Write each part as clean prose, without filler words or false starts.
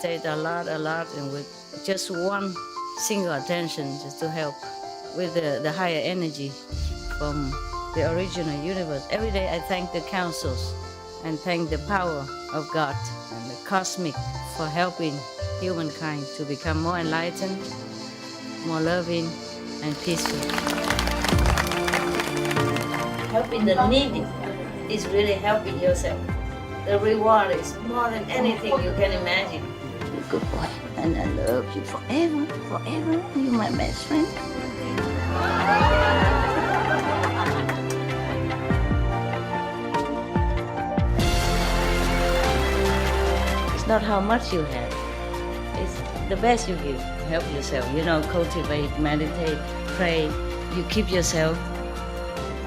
meditate a lot, and with just one single attention, just to help with the higher energy from the original universe. Every day I thank the councils and thank the power of God and the cosmic for helping humankind to become more enlightened, more loving, and peaceful. Helping the needy is really helping yourself. The reward is more than anything you can imagine. You're a good boy, and I love you forever, forever. You're my best friend. It's not how much you have. It's the best you give. Help yourself. Cultivate, meditate, pray. You keep yourself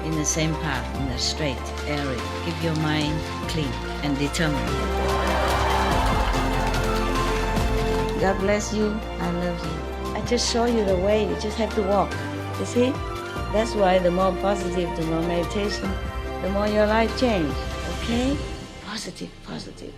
in the same path, in a straight area. Keep your mind clean and determined. God bless you. I love you. I just show you the way. You just have to walk. You see? That's why the more positive, the more meditation, the more your life change. Okay? Positive, positive.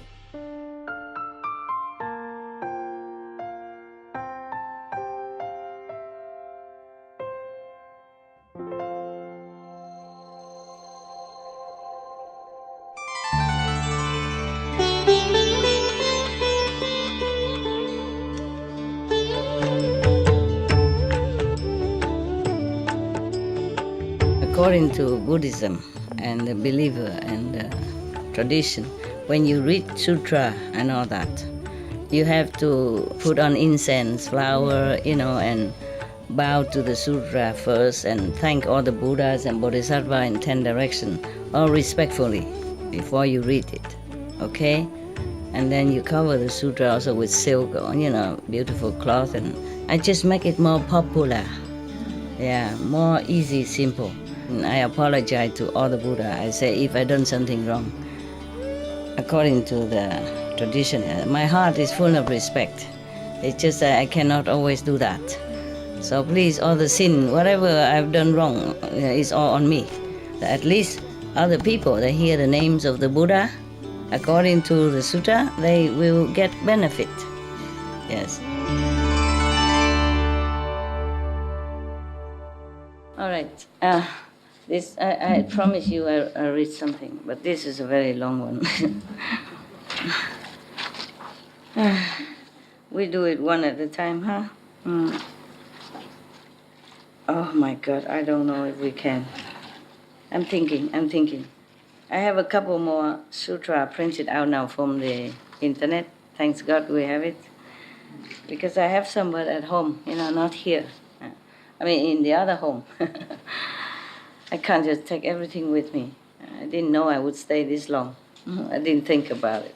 According to Buddhism and the believer and the tradition, when you read sutra and all that, you have to put on incense, flower, and bow to the sutra first and thank all the Buddhas and Bodhisattvas in 10 directions, all respectfully, before you read it, okay? And then you cover the sutra also with silk or, beautiful cloth, and I just make it more popular. Yeah, more easy, simple. And I apologize to all the Buddha. I say if I done something wrong, according to the tradition, my heart is full of respect. It's just that I cannot always do that. So please, all the sin, whatever I've done wrong, is all on me. At least other people, they hear the names of the Buddha, according to the sutta, they will get benefit. Yes. All right. This I promise you I'll read something, but this is a very long one. We do it one at a time, huh? Oh my God, I don't know if we can. I'm thinking. I have a couple more sutra printed out now from the internet. Thanks God we have it. Because I have some but at home, not here. I mean, in the other home. I can't just take everything with me. I didn't know I would stay this long. I didn't think about it.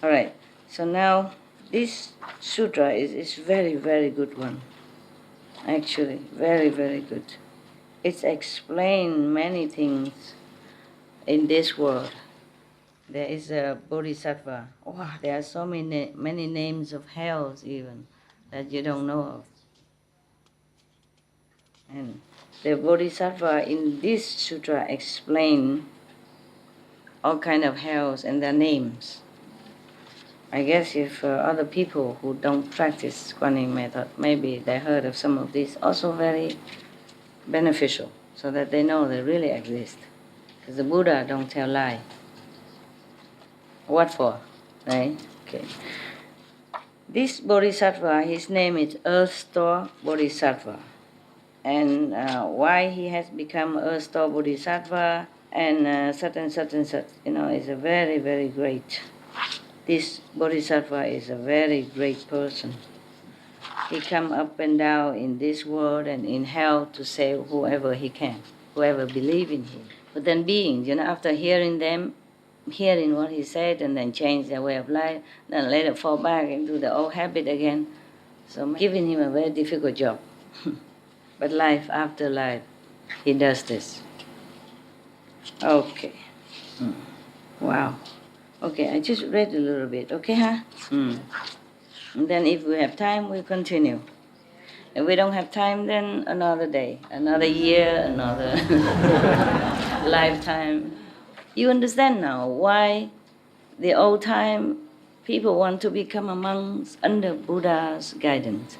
All right, so now this sutra is very, very good one. Actually, very, very good. It's explained many things in this world. There is a bodhisattva. Wow, there are so many names of hells even that you don't know of. And the bodhisattva in this sutra explain all kind of hells and their names. I guess if other people who don't practice Kuan method, maybe they heard of some of these, also very beneficial, so that they know they really exist. Because the Buddha don't tell lie. What for? Right? Okay. This bodhisattva, his name is Earth Store Bodhisattva. And why he has become Earth Store Bodhisattva and such, is a very, very great. This bodhisattva is a very great person. He come up and down in this world and in hell to save whoever he can, whoever believe in him. But then beings, after hearing what he said and then change their way of life, then later fall back into the old habit again. So giving him a very difficult job. But life after life, he does this. Okay. Wow. Okay, I just read a little bit, okay, huh? And then if we have time, we'll continue. If we don't have time, then another day, another year, another lifetime. You understand now why the old time people want to become a monks under Buddha's guidance.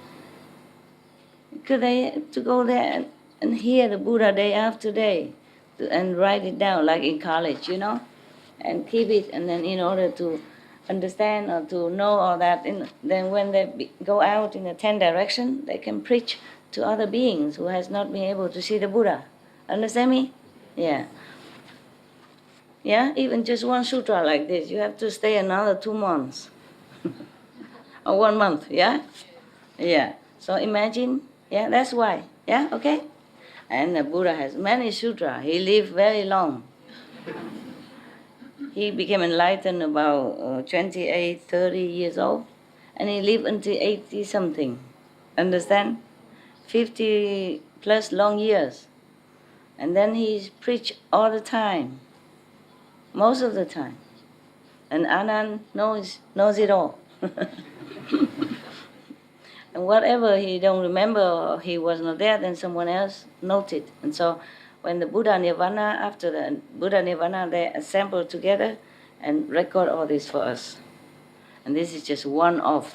Could they to go there and hear the Buddha day after day and write it down like in college, and keep it, and then in order to understand or to know all that, then when they go out in the 10 direction, they can preach to other beings who has not been able to see the Buddha. Understand me? Yeah. Yeah, even just one sutra like this, you have to stay another 2 months. Or 1 month, yeah? Yeah. So imagine, yeah, that's why. Yeah, okay? And the Buddha has many sutras. He lived very long. He became enlightened about 28, 30 years old. And he lived until 80 something. Understand? 50 plus long years. And then he preached all the time. Most of the time. And Anand knows it all. And whatever he don't remember or he was not there, then someone else noted. And so when the Buddha Nirvana, after the Buddha Nirvana, they assemble together and record all this for us. And this is just one of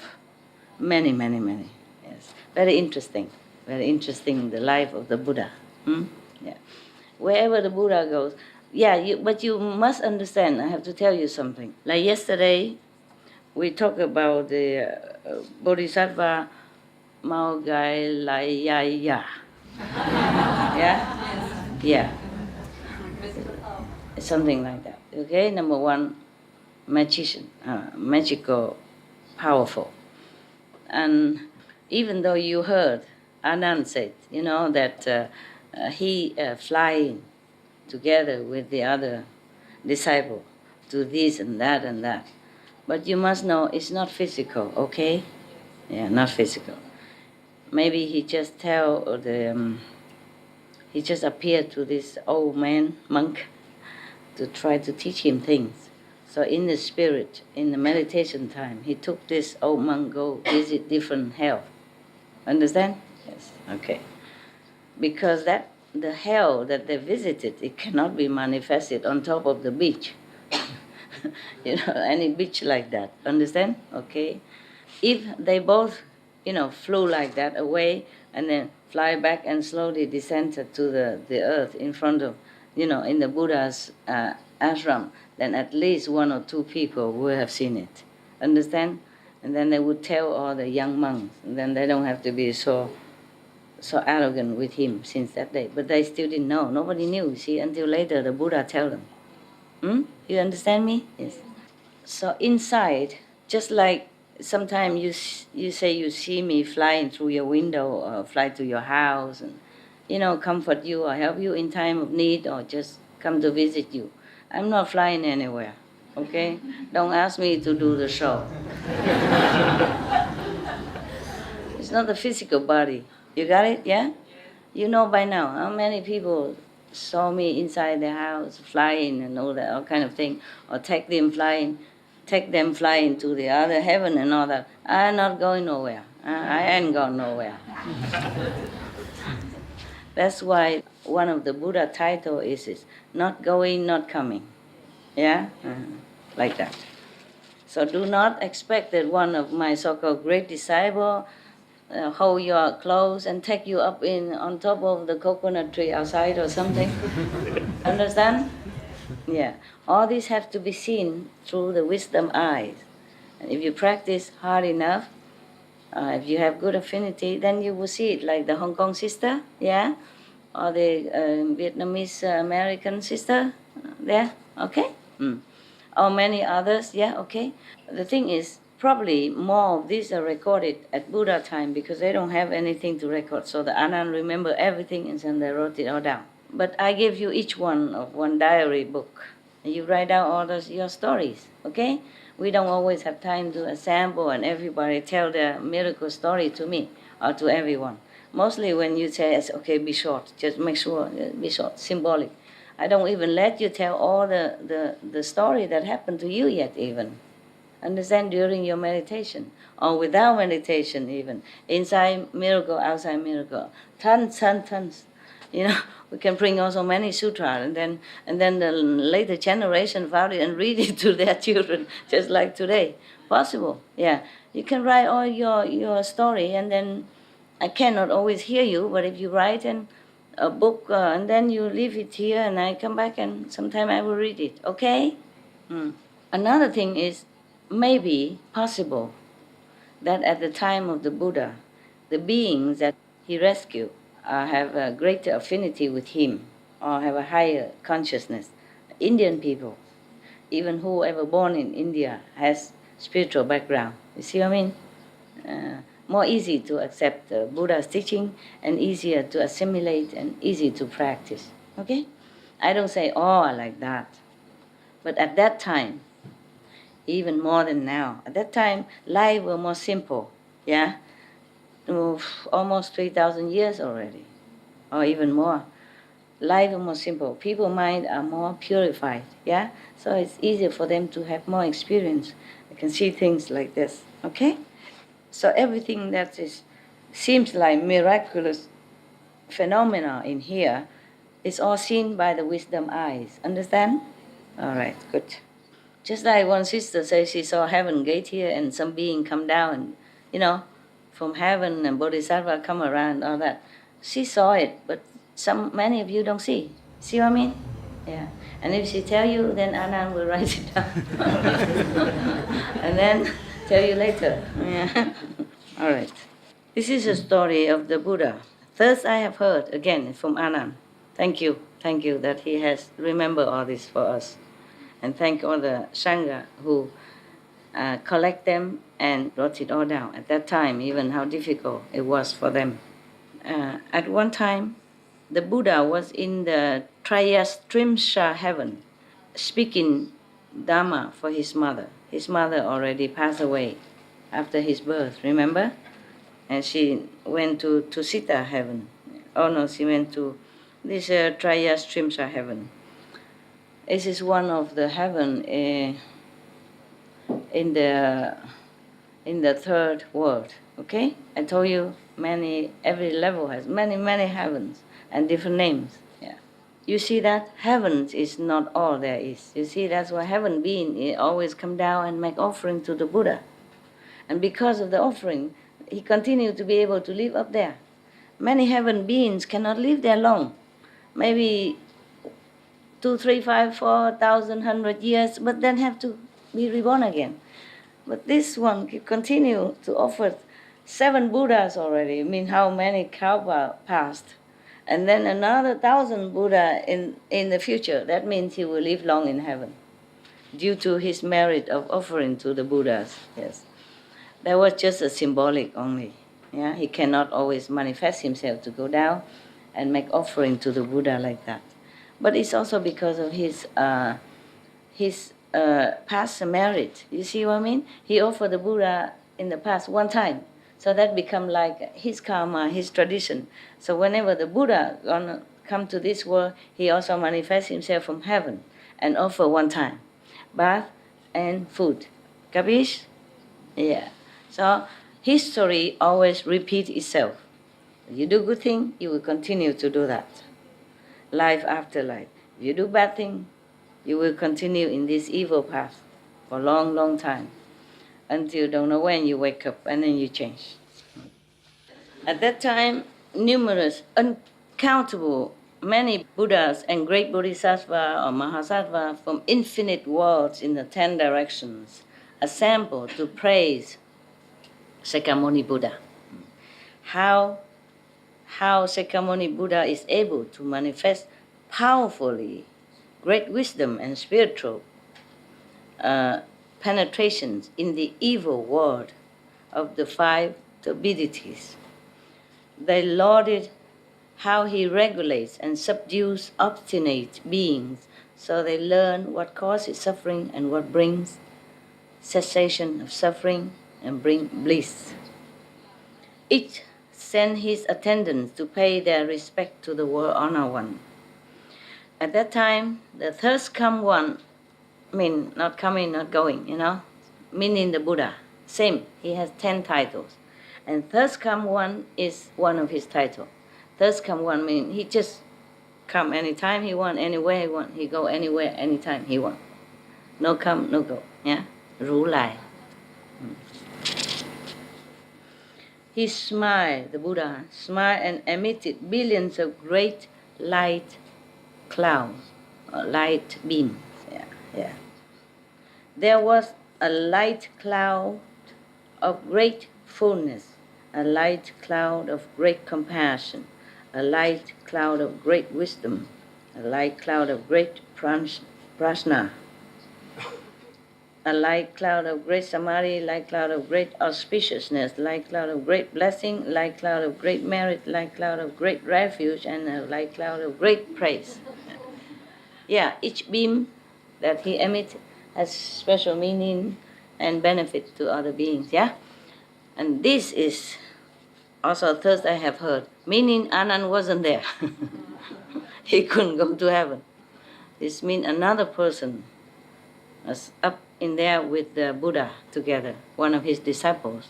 many, many, many. Yes, very interesting. Very interesting, the life of the Buddha. Yeah. Wherever the Buddha goes. Yeah, but you must understand, I have to tell you something. Like yesterday, we talked about the Bodhisattva Maugailaya. Yeah? Yeah. Something like that. Okay, number one, magician, magical, powerful. And even though you heard Anand said, that he flying together with the other disciple to this and that and that. But you must know it's not physical, okay? Yeah, not physical. Maybe he just he just appeared to this old man, monk, to try to teach him things. So in the spirit, in the meditation time, he took this old monk go visit different hell. Understand? Yes, okay. Because the hell that they visited, it cannot be manifested on top of the beach. Any beach like that. Understand? Okay. If they both, flew like that away and then fly back and slowly descended to the earth in front of, in the Buddha's ashram, then at least 1 or 2 people would have seen it. Understand? And then they would tell all the young monks, and then they don't have to be so arrogant with him since that day. But they still didn't know. Nobody knew, see, until later the Buddha tell them. You understand me? Yes. So inside, just like sometimes you say you see me flying through your window or fly to your house and, comfort you or help you in time of need or just come to visit you. I'm not flying anywhere, okay? Don't ask me to do the show. It's not the physical body. You got it, yeah? You know by now how many people saw me inside their house flying and all that, all kind of thing, or take them flying to the other heaven and all that. I'm not going nowhere. I ain't going nowhere. That's why one of the Buddha title is not going, not coming. Yeah? Like that. So do not expect that one of my so-called great disciples hold your clothes and take you up on top of the coconut tree outside or something. Understand? Yeah. All this have to be seen through the wisdom eyes. And if you practice hard enough, if you have good affinity, then you will see it like the Hong Kong sister, yeah? Or the Vietnamese American sister, there, okay? Or many others, yeah, okay? The thing is, probably more of these are recorded at Buddha time because they don't have anything to record. So the Anand remember everything and then they wrote it all down. But I give you each one of one diary book. And you write down all your stories, okay? We don't always have time to assemble and everybody tell their miracle story to me or to everyone. Mostly when you say, okay, be short. Just make sure, be short, symbolic. I don't even let you tell all the story that happened to you yet even. Understand, during your meditation or without meditation even, inside miracle, outside miracle, tons. We can bring also many sutras, and then the later generation found it and read it to their children, just like today. Possible, yeah. You can write all your story, and then I cannot always hear you, but if you write a book, and then you leave it here, and I come back, and sometime I will read it, okay? Mm. Another thing is maybe possible that at the time of the Buddha, the beings that he rescued have a greater affinity with him or have a higher consciousness. Indian people, even whoever born in India, has spiritual background. You see what I mean? More easy to accept Buddha's teaching and easier to assimilate and easy to practice. Okay? I don't say all are like that. But at that time, even more than now, at that time, life was more simple. Yeah? Almost 3,000 years already, or even more. Life is more simple. People's minds are more purified, yeah? So it's easier for them to have more experience. I can see things like this, okay? So everything that seems like miraculous phenomena in here is all seen by the wisdom eyes. Understand? All right, good. Just like one sister says she saw heaven gate here and some being come down, from heaven and bodhisattva come around, all that. She saw it, but many of you don't see. See what I mean? Yeah. And if she tell you, then Anand will write it down. And then tell you later. Yeah. All right. This is a story of the Buddha. Thus I have heard, again, from Anand. Thank you. Thank you that he has remembered all this for us. And thank all the Sangha who collect them and wrote it all down. At that time, even how difficult it was for them. At one time, the Buddha was in the Trayastrimsha heaven, speaking Dhamma for his mother. His mother already passed away after his birth, remember? And she went to Sita heaven. Oh no, she went to this Trayastrimsha heaven. This is one of the heaven in the third world. Okay, I told you every level has many heavens and different names. Yeah, you see that heavens is not all there is. You see that's why heaven being always come down and make offering to the Buddha, and because of the offering, he continued to be able to live up there. Many heaven beings cannot live there long, maybe 2, 3, 5, 4,000, 100 years, but then have to be reborn again. But this one continue to offer 7 Buddhas already. I mean, how many Kalpa passed? And then another 1,000 Buddha in the future. That means he will live long in heaven due to his merit of offering to the Buddhas. Yes, that was just a symbolic only. Yeah, he cannot always manifest himself to go down and make offering to the Buddha like that. But it's also because of his past merit. You see what I mean? He offered the Buddha in the past one time. So that become like his karma, his tradition. So whenever the Buddha gonna come to this world, he also manifests himself from heaven and offer one time. Bath and food. Capish? Yeah. So history always repeats itself. If you do good thing, you will continue to do that. Life after life. If you do bad thing, you will continue in this evil path for a long time until you don't know when you wake up and then you change. At that time, numerous, uncountable, many Buddhas and great Bodhisattva or Mahasattva from infinite worlds in the 10 directions assembled to praise Sakyamuni Buddha. How Sakyamuni Buddha is able to manifest powerfully great wisdom and spiritual penetrations in the evil world of the 5 turbidities. They lauded how he regulates and subdues obstinate beings so they learn what causes suffering and what brings cessation of suffering and bring bliss. Each sent his attendants to pay their respect to the world honor one. At that time, the thirst come one, not coming, not going, meaning the Buddha. Same, he has 10 titles. And thirst come one is one of his titles. Thirst come one means he just come anytime he want, anywhere he want. He go anywhere, anytime he want. No come, no go. Yeah? Ru Lai. he smiled, the Buddha smiled and emitted billions of great light clouds, light beams. Yeah, yeah. There was a light cloud of great fullness, a light cloud of great compassion, a light cloud of great wisdom, a light cloud of great prajna, a light cloud of great samadhi, light cloud of great auspiciousness, light cloud of great blessing, light cloud of great merit, light cloud of great refuge, and a light cloud of great praise. Yeah, each beam that he emits has special meaning and benefit to other beings, yeah? And this is also thirst I have heard, meaning Anand wasn't there. He couldn't go to heaven. This means another person was up in there with the Buddha together, one of his disciples,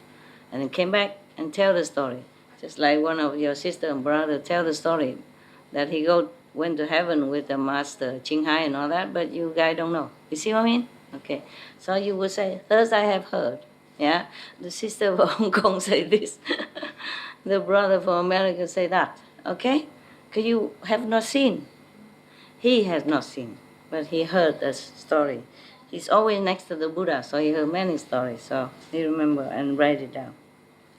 and he came back and tell the story. Just like one of your sister and brother tell the story that he went to heaven with the master Ching and all that, but you guys don't know. You see what I mean? Okay. So you would say, thus I have heard. Yeah? The sister from Hong Kong say this. The brother from America say that. Okay? Because you have not seen. He has not seen, but he heard a story. He's always next to the Buddha, so he heard many stories, so he remember and write it down.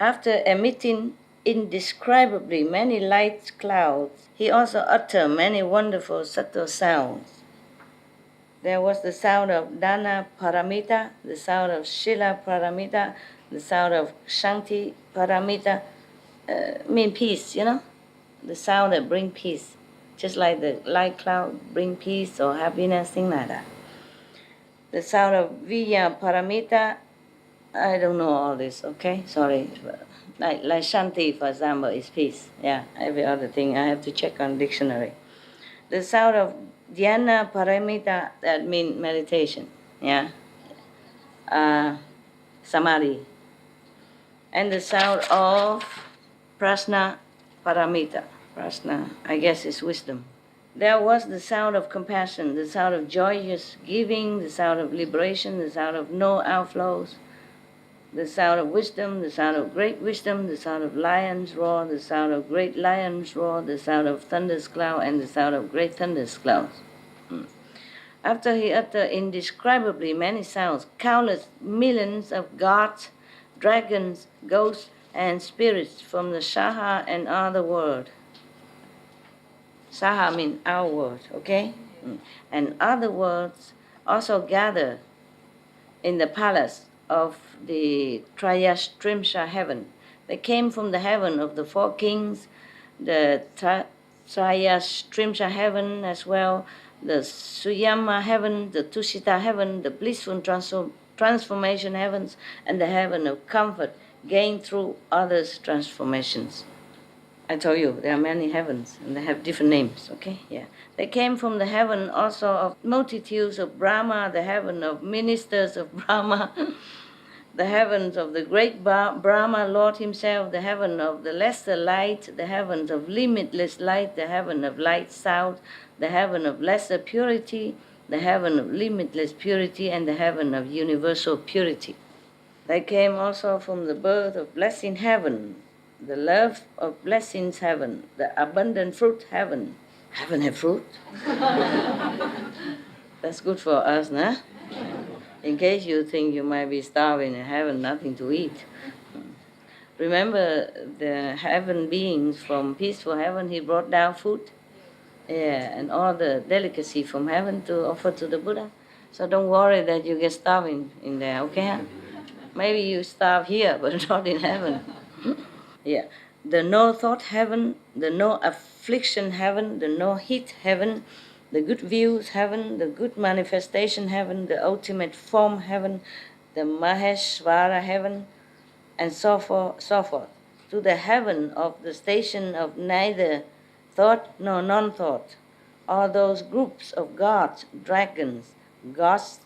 After emitting indescribably many light clouds, he also uttered many wonderful subtle sounds. There was the sound of Dana Paramita, the sound of Shila Paramita, the sound of Shanti Paramita, mean peace, you know? The sound that bring peace. Just like the light cloud bring peace or happiness, thing like that. The sound of Vijaya Paramita, I don't know all this, okay? Sorry. Like Shanti, for example, is peace. Yeah, every other thing I have to check on dictionary. The sound of Dhyana Paramita, that means meditation. Yeah. Samadhi. And the sound of Prajna Paramita. Prajna, I guess, is wisdom. There was the sound of compassion, the sound of joyous giving, the sound of liberation, the sound of no outflows, the sound of wisdom, the sound of great wisdom, the sound of lion's roar, the sound of great lion's roar, the sound of thunder's cloud, and the sound of great thunder's clouds. After he uttered indescribably many sounds, countless millions of gods, dragons, ghosts, and spirits from the Saha and other world. Saha means our world, okay? And other worlds also gather in the palace of the Trayastrimsha heaven. They came from the heaven of the four kings, the Trayastrimsha heaven as well, the Suyama heaven, the Tushita heaven, the blissful transformation heavens, and the heaven of comfort gained through others' transformations. I told you there are many heavens and they have different names, okay? Yeah. They came from the heaven also of multitudes of Brahma, the heaven of ministers of Brahma, the heavens of the great Brahma Lord himself, the heaven of the lesser light, the heavens of limitless light, the heaven of light sound, the heaven of lesser purity, the heaven of limitless purity, and the heaven of universal purity. They came also from the birth of blessing heaven, the love of blessings heaven, the abundant fruit heaven. Heaven have fruit? That's good for us, nah? In case you think you might be starving in heaven, nothing to eat. Remember the heaven beings from peaceful heaven, he brought down food? Yeah, and all the delicacy from heaven to offer to the Buddha. So don't worry that you get starving in there, okay? Maybe you starve here, but not in heaven. Yeah, the no thought heaven, the no affliction heaven, the no heat heaven, the good views heaven, the good manifestation heaven, the ultimate form heaven, the Maheshvara heaven, and so forth, so forth, to the heaven of the station of neither thought nor non-thought. All those groups of gods, dragons, ghosts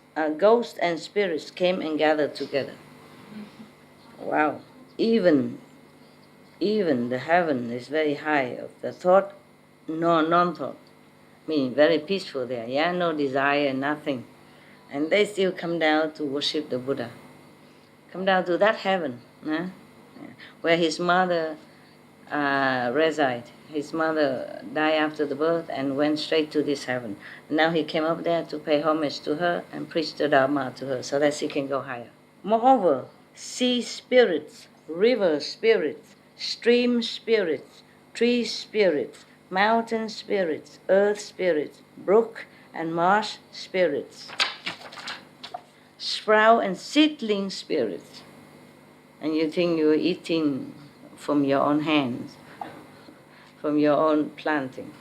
and spirits came and gathered together. Wow. Even the heaven is very high of the thought, no non-thought, meaning very peaceful there, yeah, no desire, nothing. And they still come down to worship the Buddha. Come down to that heaven, huh? where his mother reside. His mother died after the birth and went straight to this heaven. Now he came up there to pay homage to her and preach the Dharma to her so that she can go higher. Moreover, sea spirits, river spirits, stream spirits, tree spirits, mountain spirits, earth spirits, brook and marsh spirits, sprout and seedling spirits. And you think you're eating from your own hands, from your own planting.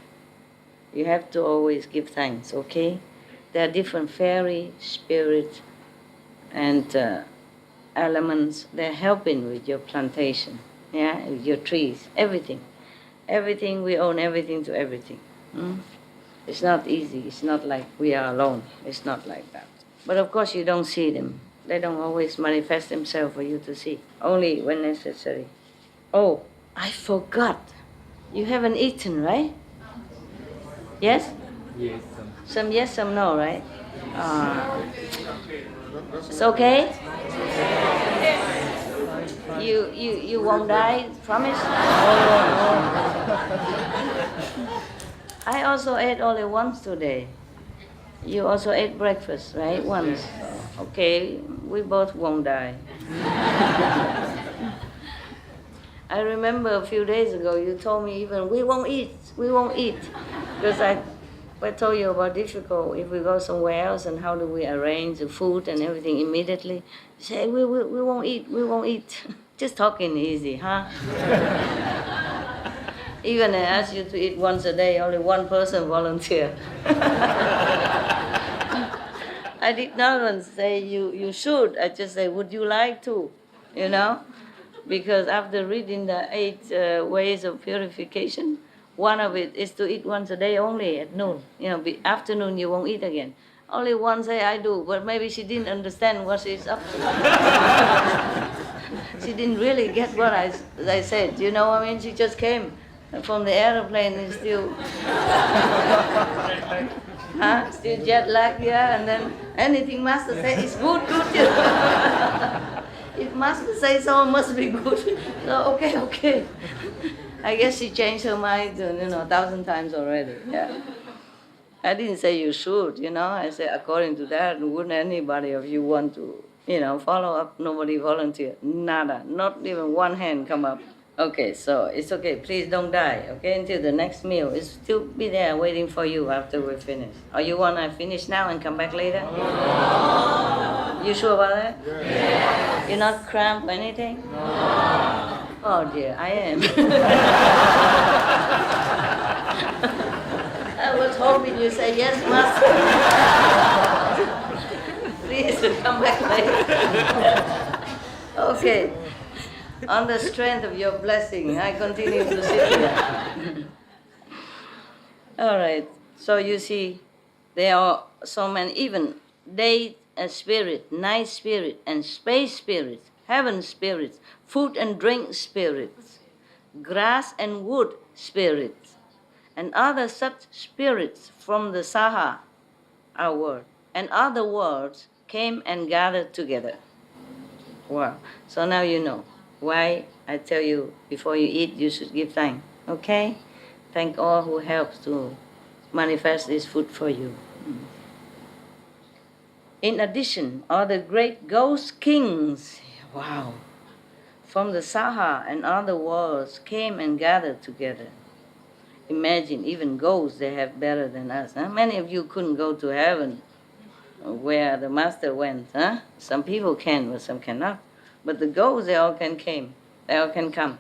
You have to always give thanks, okay? There are different fairy spirits and elements. They're helping with your plantation, yeah, with your trees, everything. Everything, we own everything to everything. It's not easy. It's not like we are alone. It's not like that. But of course you don't see them. They don't always manifest themselves for you to see, only when necessary. Oh, I forgot. You haven't eaten, right? Yes? Yes. Some yes, some no, right? It's okay? You won't die, promise? I also ate only once today. You also ate breakfast, right? Once. Okay, we both won't die. I remember a few days ago you told me even, we won't eat. Because I told you about difficult if we go somewhere else and how do we arrange the food and everything immediately. You say, we won't eat. Just talking easy, huh? Even I asked you to eat once a day, only one person volunteered. I did not even say you should. I just say, would you like to? You know? Because after reading the 8 ways of purification, one of it is to eat once a day only at noon. Afternoon you won't eat again. Only one say I do, but maybe she didn't understand what she's up to. She didn't really get what I said. You know what I mean? She just came from the airplane and still, still jet lag, yeah. And then anything master say is good. If master say so, it must be good. So okay. I guess she changed her mind, 1,000 times already. Yeah. I didn't say you should, I said according to that, wouldn't anybody of you want to, follow up? Nobody volunteered. Nada. Not even one hand come up. Okay, so it's okay. Please don't die, okay, until the next meal. It's still be there waiting for you after we're finished. Or you want to finish now and come back later? No. You sure about that? Yes. You're not cramped or anything? No. Oh dear, I am. I was hoping you say yes, master. Please come back later. Okay. On the strength of your blessing, I continue to sit here. All right. So you see, there are so many, even day spirit, night spirit, and space spirits, heaven spirits, food and drink spirits, grass and wood spirits, and other such spirits from the Saha, our world, and other worlds came and gathered together. Wow. So now you know why I tell you before you eat you should give thanks. Okay? Thank all who helps to manifest this food for you. In addition, all the great ghost kings, wow, from the Saha and other worlds came and gathered together. Imagine, even ghosts they have better than us. Huh? Many of you couldn't go to heaven where the master went. Huh? Some people can, but some cannot. But the ghosts, they all can come.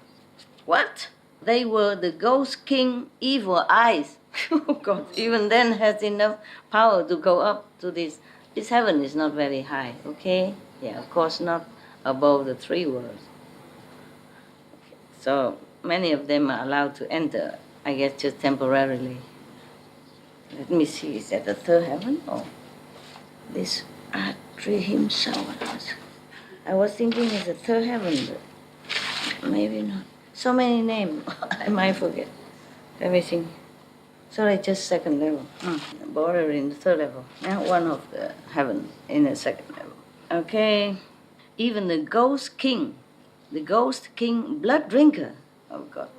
What? They were the ghost king evil eyes. Oh God, even then has enough power to go up to this. This heaven is not very high, okay? Yeah, of course not above the 3 worlds. Okay. So many of them are allowed to enter, I guess just temporarily. Let me see, is that the 3rd heaven? Oh, this Atri himself. I was thinking it's the 3rd heaven, but maybe not. So many names, I might forget. Everything. Sorry, just 2nd level. Border in the 3rd level. Yeah, one of the heaven in the 2nd level. Okay. Even the ghost king The ghost king blood drinker. Oh God.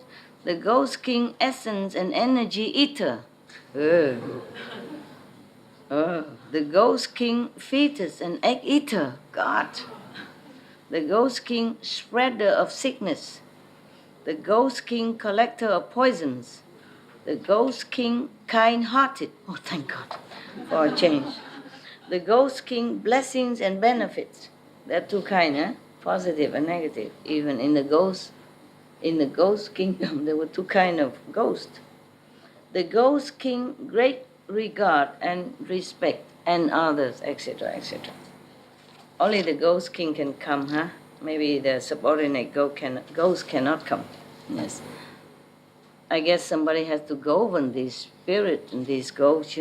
The ghost king essence and energy eater. Oh. Oh. The ghost king fetus and egg eater. God. The ghost king spreader of sickness. The ghost king collector of poisons. The ghost king kind-hearted. Oh, thank God for a change. The ghost king blessings and benefits. There are two kinds, positive and negative. Even in the ghost kingdom, there were two kinds of ghosts. The ghost king great regard and respect, and others, etc., etc. Only the ghost king can come, huh? Maybe the subordinate ghost cannot come. Yes. I guess somebody has to govern this spirit and these ghosts,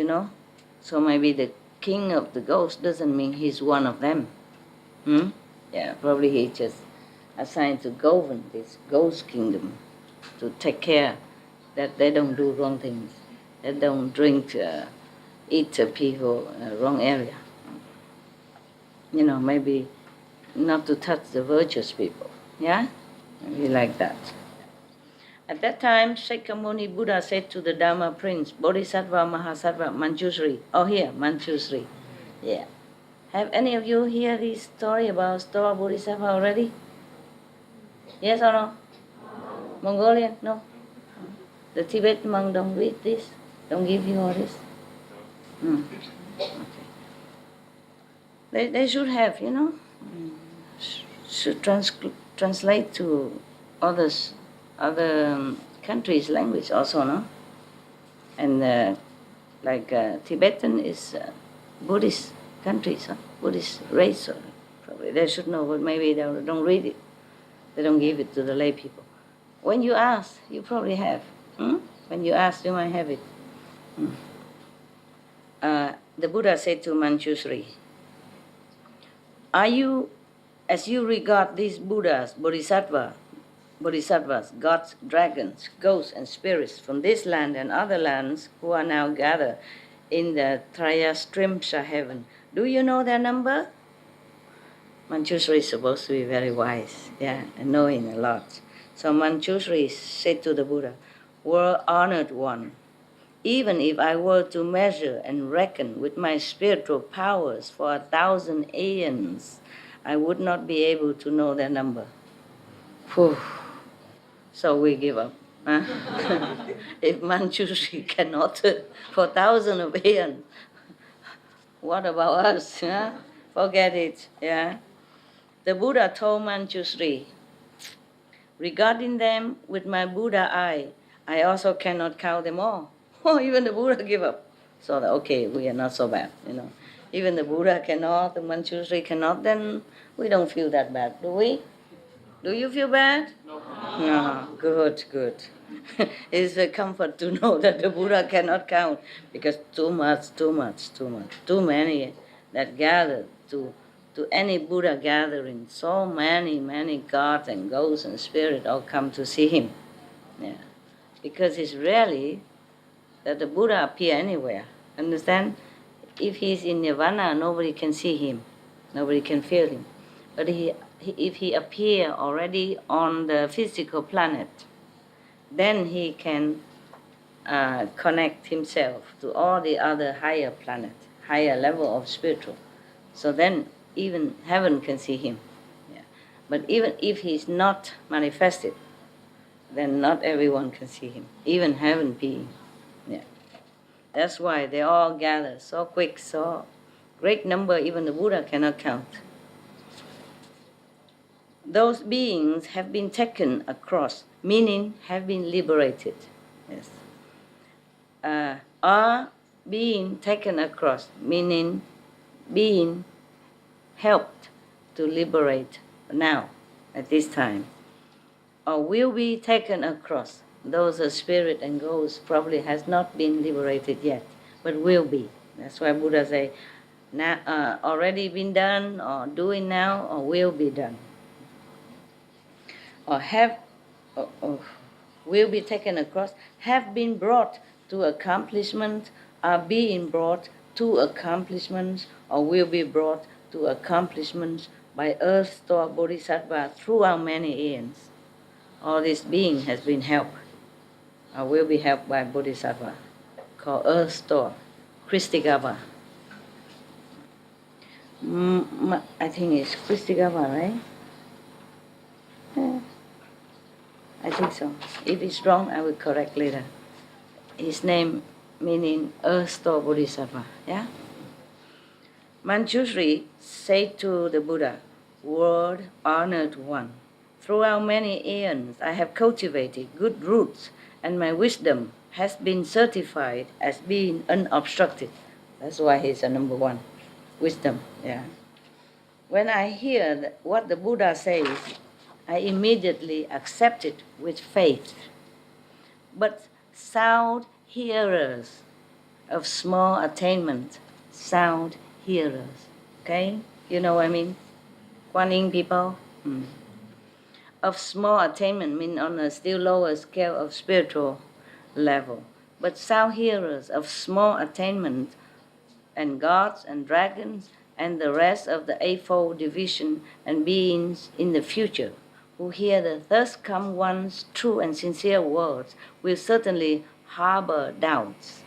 So maybe the king of the ghosts doesn't mean he's one of them. Yeah, probably he just assigned to govern this ghost kingdom, to take care that they don't do wrong things, they don't drink, eat people wrong area. Maybe not to touch the virtuous people. Yeah? Maybe like that. At that time, Shakyamuni Buddha said to the Dharma prince, Bodhisattva Mahasattva Manjushri. Oh, here, Manjushri. Yeah. Have any of you heard this story about Stoa Bodhisattva already? Yes or no? Mongolian? No? The Tibetan monk don't read this? Don't give you all this? Okay. They should have, should translate to other countries' language also, no? And Tibetan is Buddhist countries, Buddhist race, probably they should know, but maybe they don't read it. They don't give it to the lay people. When you ask, you probably have. When you ask, you might have it. The Buddha said to Manjushri, as you regard these Buddhas, Bodhisattvas, gods, dragons, ghosts, and spirits from this land and other lands who are now gathered in the Trayastrimsha heaven, do you know their number? Manjushri is supposed to be very wise, and knowing a lot. So Manjushri said to the Buddha, "World honored one, even if I were to measure and reckon with my spiritual powers for 1,000 aeons, I would not be able to know their number." Whew. So we give up. Huh? If Manjushri cannot for 1,000 of aeons, what about us? Huh? Forget it. Yeah. The Buddha told Manjushri, regarding them with my Buddha eye, I also cannot count them all. Oh, even the Buddha give up. So, okay, we are not so bad, Even the Buddha cannot, the Manjushri cannot, then we don't feel that bad, do we? Do you feel bad? No. Good. It's a comfort to know that the Buddha cannot count, because too many that gather to any Buddha gathering. So many gods and ghosts and spirits all come to see him. Yeah. Because it's rarely that the Buddha appear anywhere. Understand? If he's in Nirvana, nobody can see him. Nobody can feel him. But if he appear already on the physical planet, then he can connect himself to all the other higher planet, higher level of spiritual. So then even heaven can see him. Yeah. But even if he's not manifested, then not everyone can see him, even heaven being. Yeah. That's why they all gather so quick, so great number, even the Buddha cannot count. Those beings have been taken across, meaning have been liberated. Yes. Are being taken across, meaning being helped to liberate now, at this time. Or will be taken across. Those are spirit and ghosts probably has not been liberated yet, but will be. That's why Buddha say, now, already been done, or doing now, or will be done. Or will be taken across, have been brought to accomplishment, are being brought to accomplishments, or will be brought to accomplishments by earth store bodhisattva throughout many eons. All this being has been helped, or will be helped by bodhisattva, called earth store, Kristigava. I think it's Kristigava, right? Yeah, I think so. If it's wrong, I will correct later. His name meaning earth store bodhisattva, yeah? Manjushri said to the Buddha, "World honored one, throughout many eons I have cultivated good roots, and my wisdom has been certified as being unobstructed." That's why he's a number one. Wisdom, yeah. When I hear what the Buddha says, I immediately accept it with faith. But sound hearers of small attainment, sound hearers, okay? You know what I mean? Guanyin people. Of small attainment mean on a still lower scale of spiritual level. But sound hearers of small attainment and gods and dragons and the rest of the eightfold division and beings in the future who hear the thus come one's true and sincere words will certainly harbor doubts.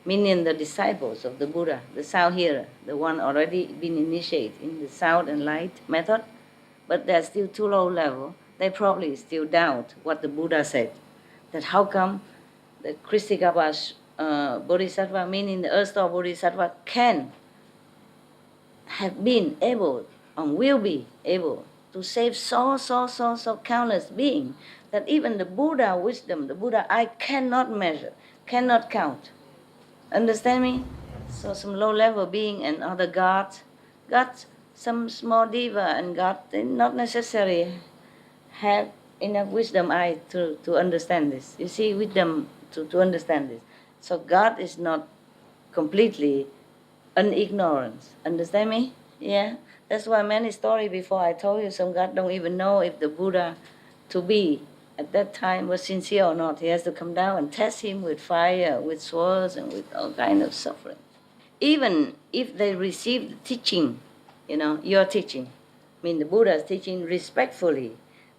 Meaning the disciples of the Buddha, the sound hearer, the one already been initiated in the sound and light method, but they're still too low level, they probably still doubt what the Buddha said. That how come the Kristigava Bodhisattva, meaning the earth store Bodhisattva, can have been able and will be able to save so countless beings that even the Buddha wisdom, the Buddha I cannot measure, cannot count. Understand me? So some low-level being and other gods, some small diva and God, they not necessarily have enough wisdom eye to understand this. You see, wisdom to understand this. So God is not completely unignorance. Understand me? Yeah? That's why many stories before I told you, some God don't even know if the Buddha to be at that time was sincere or not. He has to come down and test him with fire, with swords, and with all kind of suffering. Even if they receive the teaching, your teaching, I mean the Buddha's teaching respectfully,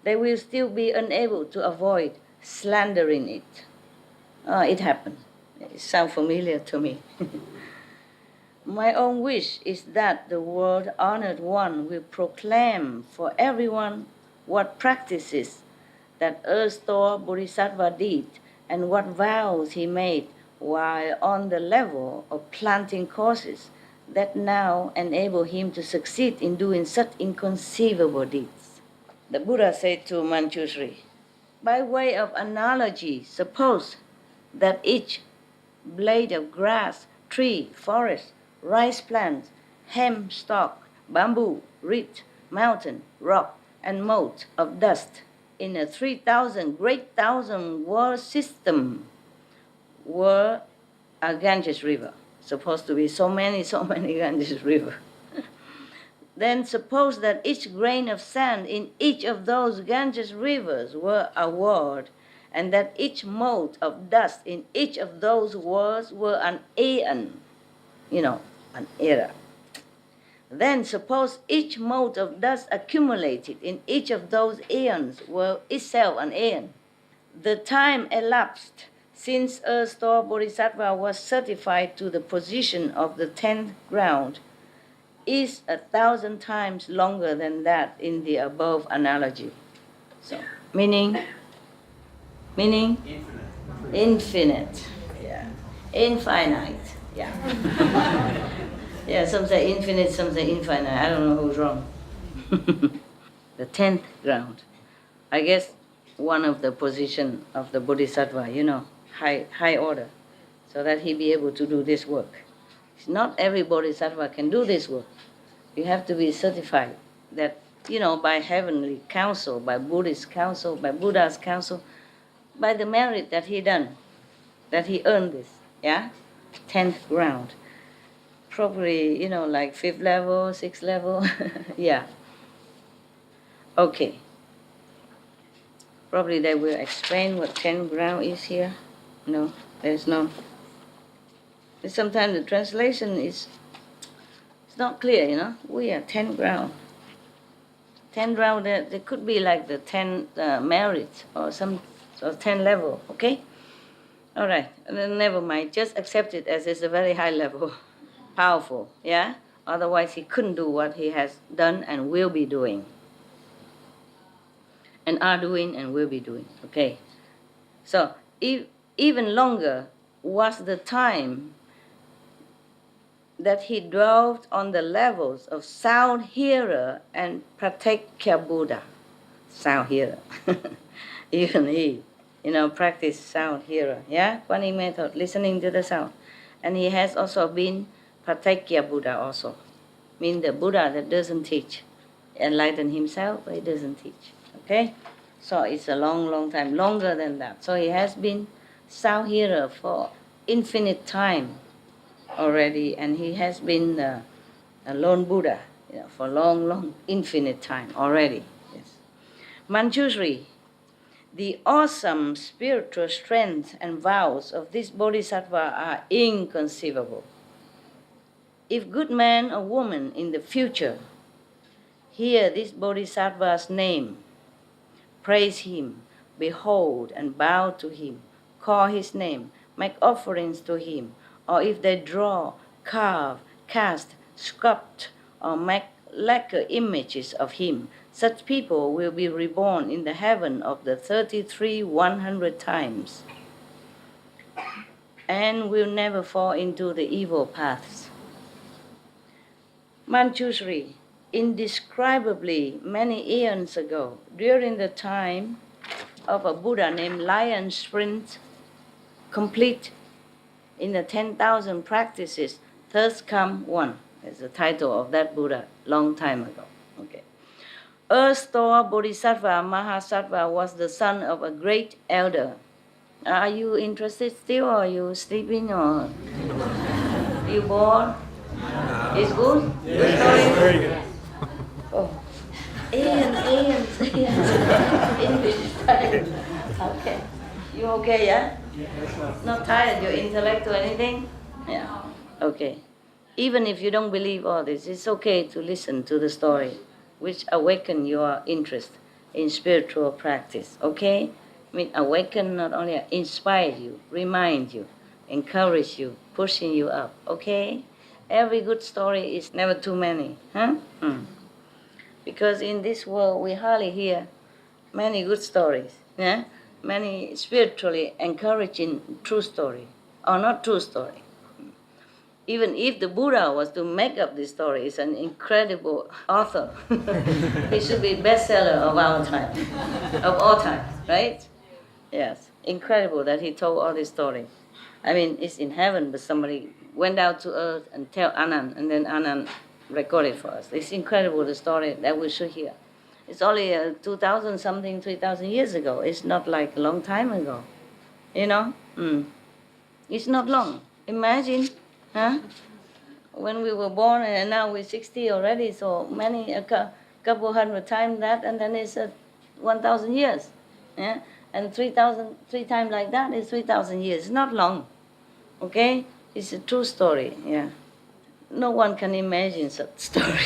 they will still be unable to avoid slandering it. It happened. It sounds familiar to me. My own wish is that the world honored one will proclaim for everyone what practices that earth store Bodhisattva did and what vows he made while on the level of planting courses that now enable him to succeed in doing such inconceivable deeds. The Buddha said to Manjushri, by way of analogy, suppose that each blade of grass, tree, forest, rice plant, hemp stalk, bamboo, reed, mountain, rock, and mote of dust in a 3,000 world system were a Ganges river. Supposed to be so many Ganges river. Then suppose that each grain of sand in each of those Ganges rivers were a word, and that each mote of dust in each of those words were an aeon, an era. Then suppose each mote of dust accumulated in each of those aeons were itself an aeon. The time elapsed since earth store Bodhisattva was certified to the position of the 10th ground is 1,000 times longer than that in the above analogy. So, meaning? Infinite. Yeah. Infinite. Yeah. Yeah, some say infinite, some say infinite. I don't know who's wrong. The 10th ground. I guess one of the position of the Bodhisattva, high order, so that he be able to do this work. Not every Bodhisattva can do this work. You have to be certified that, by heavenly counsel, by Buddhist counsel, by Buddha's counsel, by the merit that he done, that he earned this, 10th ground. Probably, like 5th level, 6th level, yeah. Okay. Probably they will explain what 10th ground is here. No, there's no. Sometimes the translation is not clear, We are 10th ground. 10 round, there could be like the 10 merit or 10 level, okay? All right, then never mind. Just accept it as it's a very high level, powerful, yeah? Otherwise, he couldn't do what he has done and will be doing, and are doing and will be doing, okay? So, even longer was the time that he dwelt on the levels of sound hearer and pratyekya Buddha. Sound hearer. Even he, practice sound hearer. Yeah, Kwani method, listening to the sound. And he has also been pratyekya Buddha also. Mean the Buddha that doesn't teach. Enlighten himself, but he doesn't teach. Okay? So it's a long, long time, longer than that. So he has been sound hearer for infinite time already, and he has been a lone Buddha, for long, long, infinite time already. Yes. Manjushri, the awesome spiritual strength and vows of this bodhisattva are inconceivable. If good man or woman in the future hear this bodhisattva's name, praise him, behold and bow to him, call his name, make offerings to him, or if they draw, carve, cast, sculpt, or make lacquer images of him, such people will be reborn in the heaven of the 33 100 times and will never fall into the evil paths. Manjushri, indescribably many eons ago, during the time of a Buddha named Lion Sprint, complete in the 10,000 practices, thus come one. That's the title of that Buddha, long time ago. Okay. Earth-store Bodhisattva Mahasattva was the son of a great elder. Are you interested still, or are you sleeping, or you bored? It's good? Good story? Very good. Oh. Ian. English time. Okay. You okay, yeah? Not tired, your intellect or anything? Yeah. Okay. Even if you don't believe all this, it's okay to listen to the story, which awaken your interest in spiritual practice, okay? I mean, awaken, not only inspire you, remind you, encourage you, pushing you up, okay? Every good story is never too many, huh? Because in this world, we hardly hear many good stories, yeah? Many spiritually encouraging true story, or not true story. Even if the Buddha was to make up this story, he's an incredible author. He should be bestseller of our time, of all time, right? Yes, incredible that he told all this story. I mean, it's in heaven, but somebody went out to earth and tell Anand, and then Anand recorded for us. It's incredible, the story that we should hear. It's only 2,000 something, 3,000 years ago. It's not like a long time ago, you know? It's not long. Imagine, huh? When we were born, and now we're 60 already, so many, couple hundred times that, and then it's 1,000 years, yeah? And 3,000, three times like that is 3,000 years. It's not long, okay? It's a true story, yeah. No one can imagine such story,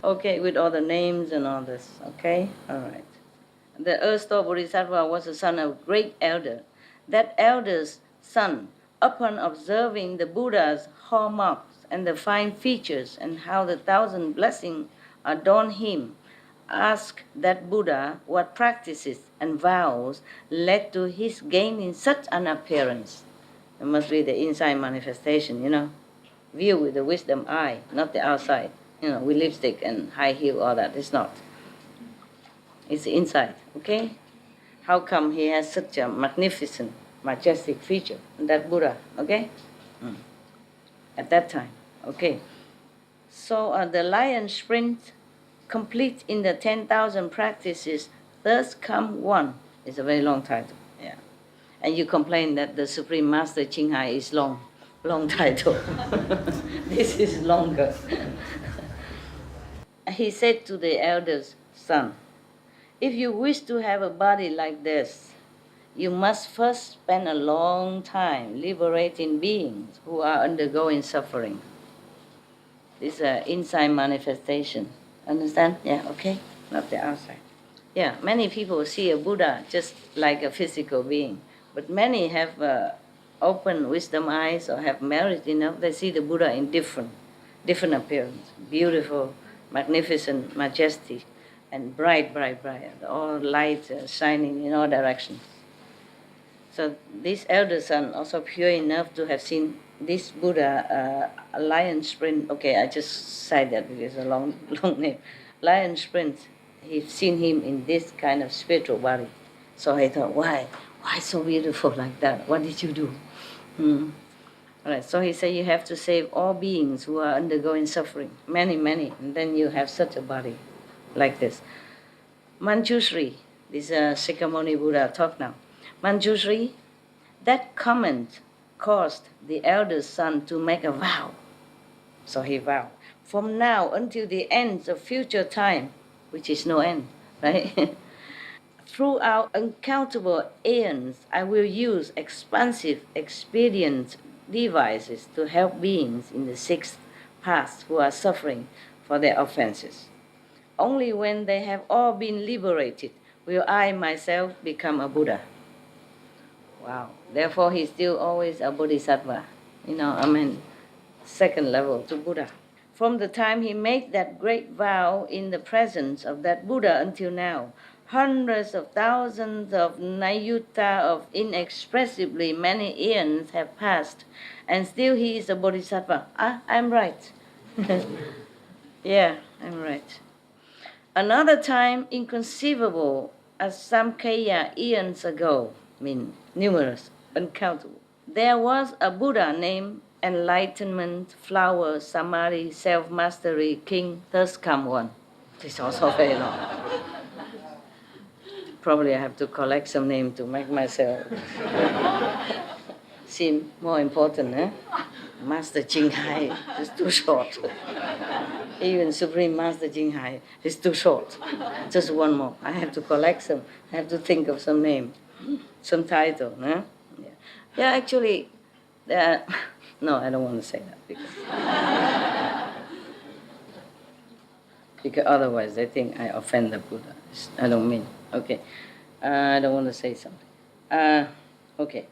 okay, with all the names and all this, okay? All right. The Earth-store Bodhisattva was the son of a great elder. That elder's son, upon observing the Buddha's hallmarks and the fine features and how the 1,000 blessings adorn him, asked that Buddha what practices and vows led to his gaining such an appearance. It must be the inside manifestation, view with the wisdom eye, not the outside, with lipstick and high heel, all that. It's not. It's the inside, okay? How come he has such a magnificent, majestic feature, that Buddha, okay? At that time, okay? So the lion sprint, complete in the 10,000 practices, thus come one. It's a very long title, yeah. And you complain that the Supreme Master Ching is long title. This is longer. He said to the elder's son, if you wish to have a body like this, you must first spend a long time liberating beings who are undergoing suffering. This is an inside manifestation. Understand? Yeah, okay? not the outside. Yeah, many people see a Buddha just like a physical being, but many have open wisdom eyes or have merit enough. They see the Buddha in different appearance, beautiful, magnificent, majestic, and bright, bright, bright, all light shining in all directions. So this elder son also pure enough to have seen this Buddha, lion sprint. Okay, I just said that because it's a long, long name. Lion sprint. He's seen him in this kind of spiritual body. So I thought, why so beautiful like that? What did you do? Hmm. All right. So he said you have to save all beings who are undergoing suffering, many, many, and then you have such a body, like this. Manjushri, this Sikhamoni Buddha talk now. Manjushri, that comment caused the eldest son to make a vow. So he vowed, from now until the end of future time, which is no end, right? Throughout uncountable aeons, I will use expansive, expedient devices to help beings in the sixth path who are suffering for their offenses. Only when they have all been liberated will I myself become a Buddha. Wow. Therefore, he's still always a bodhisattva. Second level to Buddha. From the time he made that great vow in the presence of that Buddha until now, hundreds of thousands of nayutta of inexpressibly many eons have passed, and still he is a bodhisattva. I'm right. Yeah, I'm right. Another time inconceivable as Samkhya eons ago, numerous, uncountable. There was a Buddha named Enlightenment, Flower, Samadhi, Self-Mastery, King, Thirst Come One. It's also very long. Probably I have to collect some names to make myself seem more important, eh? Master Ching is too short. Even Supreme Master Ching is too short. Just one more. I have to collect some. I have to think of some name, some title. Eh? Yeah, actually, no, I don't want to say that because otherwise they think I offend the Buddha. I don't mean. Okay, I don't want to say something. Okay,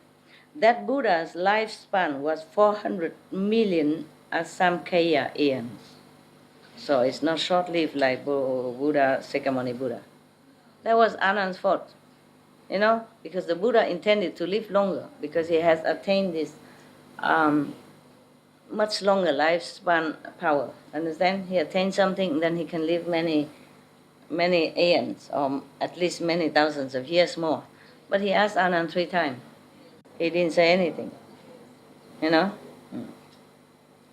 that Buddha's lifespan was 400 million Asamkhya eons. So it's not short-lived like Buddha, Sakyamuni Buddha. That was Anand's fault, because the Buddha intended to live longer because he has attained this much longer lifespan power. Understand? He attained something, then he can live many, many aeons, or at least many thousands of years more. But he asked Anand 3 times. He didn't say anything, you know.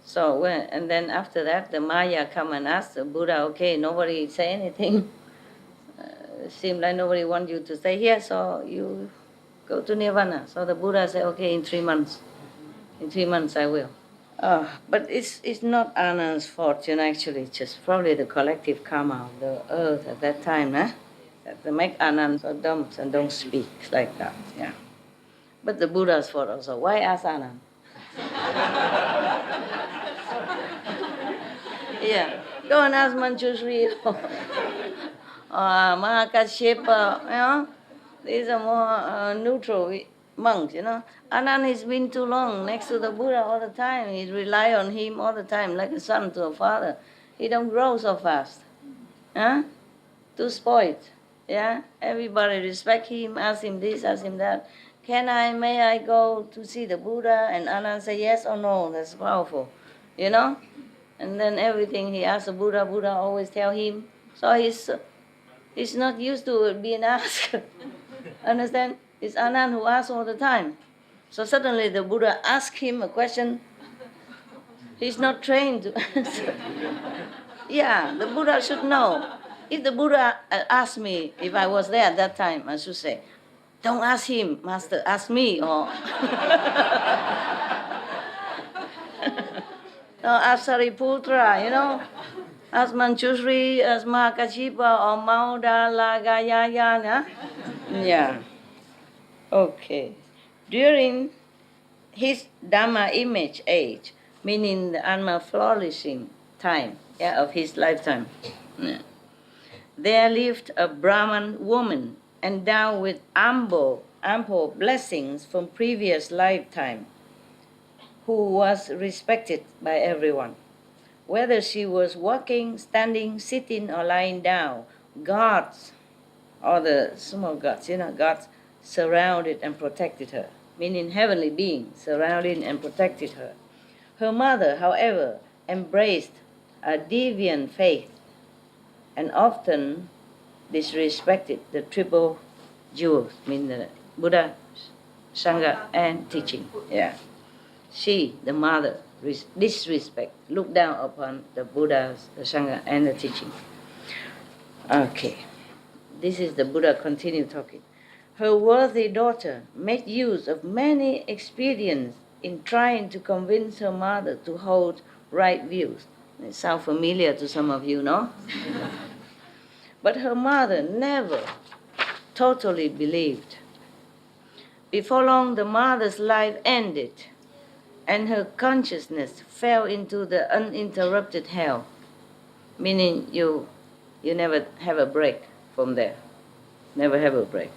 So and then after that, the Maya come and ask the Buddha, okay, nobody say anything. Seems like nobody wants you to stay here, so you go to Nirvana. So the Buddha said, okay, in 3 months. In 3 months I will. But it's not Anand's fortune, actually. It's just probably the collective karma of the earth at that time, that they make Anand so dumb and don't speak like that. Yeah. But the Buddha's fault also. Why ask Anand? Yeah. Go and ask Manjushri or Mahakashyapa, These are more neutral monks, Anand has been too long next to the Buddha all the time. He rely on him all the time, like a son to a father. He don't grow so fast. Too spoiled. Yeah? Everybody respect him, ask him this, ask him that. May I go to see the Buddha? And Anand say yes or no. That's powerful. And then everything he asks the Buddha, Buddha always tell him. So he's not used to being asked. Understand? It's Anand who asks all the time. So suddenly the Buddha asks him a question. He's not trained to answer. Yeah, the Buddha should know. If the Buddha asked me, if I was there at that time, I should say, don't ask him, Master, ask me. Or no, ask Sariputra, ask Manjushri, ask Mahakashipa, or Maudalagayaya. Yeah. Okay. During his Dhamma image age, meaning the Anma flourishing time of his lifetime, there lived a Brahman woman endowed with ample blessings from previous lifetime, who was respected by everyone. Whether she was walking, standing, sitting, or lying down, gods, or the small gods, gods surrounded and protected her, meaning heavenly beings surrounded and protected her. Her mother, however, embraced a deviant faith and often disrespected the triple jewels, meaning the Buddha, Sangha, and teaching. Yeah. She, the mother, disrespect, looked down upon the Buddhas, the Sangha, and the teaching. Okay. This is the Buddha continue talking. Her worthy daughter made use of many expedients in trying to convince her mother to hold right views. It sounds familiar to some of you, no? But her mother never totally believed. Before long, the mother's life ended, and her consciousness fell into the uninterrupted hell, meaning you never have a break from there. Never have a break.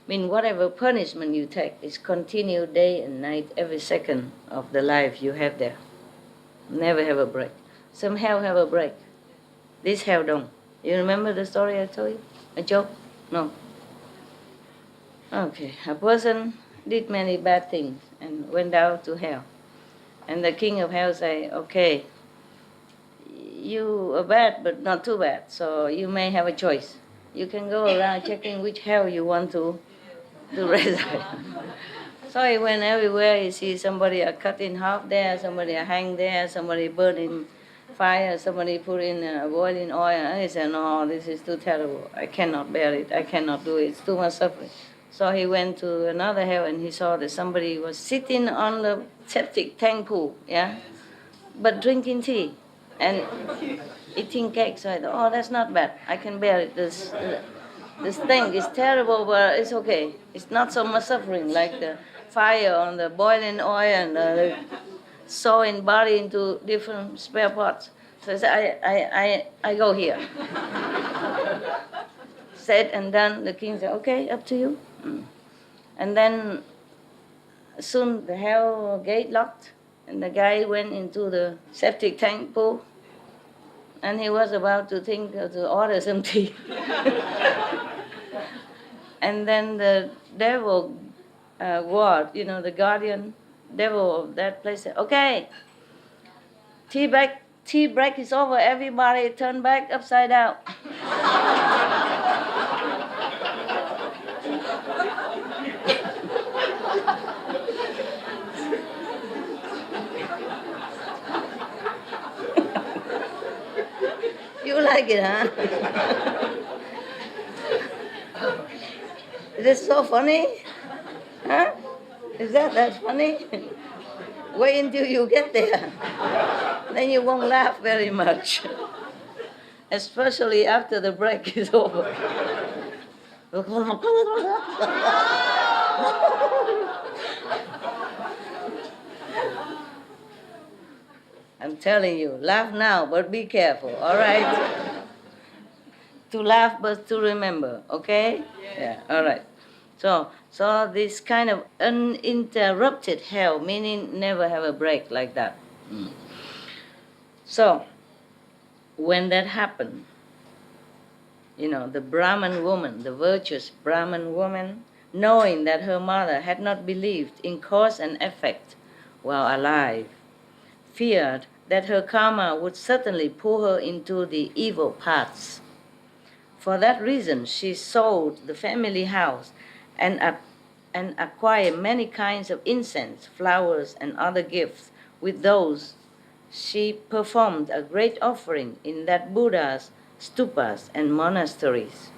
Whatever punishment you take is continued day and night, every second of the life you have there. Never have a break. Some hell have a break. This hell don't. You remember the story I told you? A joke? No. Okay, a person did many bad things and went down to hell. And the king of hell say, okay, you are bad, but not too bad, so you may have a choice. You can go around checking which hell you want to reside. So he went everywhere. He sees somebody are cut in half there, somebody are hanged there, somebody burned in fire, somebody put in boiling oil. And he said, no, this is too terrible. I cannot bear it. I cannot do it. It's too much suffering. So he went to another hell and he saw that somebody was sitting on the septic tank pool, yeah, but drinking tea and eating cake. So I thought, oh, that's not bad. I can bear it. This thing is terrible, but it's okay. It's not so much suffering like the fire on the boiling oil and the sewing body into different spare parts. So I said, I go here. Said and done. The king said, okay, up to you. And then soon the hell gate locked, and the guy went into the septic tank pool, and he was about to think to order some tea. And then the devil ward, the guardian devil of that place said, okay, tea break is over, everybody turn back upside down. You like it, huh? Is it so funny? Huh? Is that funny? Wait until you get there. Then you won't laugh very much. Especially after the break is over. I'm telling you, laugh now, but be careful, all right? To laugh, but to remember, okay? Yeah, all right. So this kind of uninterrupted hell, meaning never have a break like that. So, when that happened, the Brahman woman, the virtuous Brahman woman, knowing that her mother had not believed in cause and effect while alive, feared that her karma would certainly pull her into the evil paths. For that reason, she sold the family house and acquired many kinds of incense, flowers, and other gifts. With those, she performed a great offering in that Buddha's stupas and monasteries.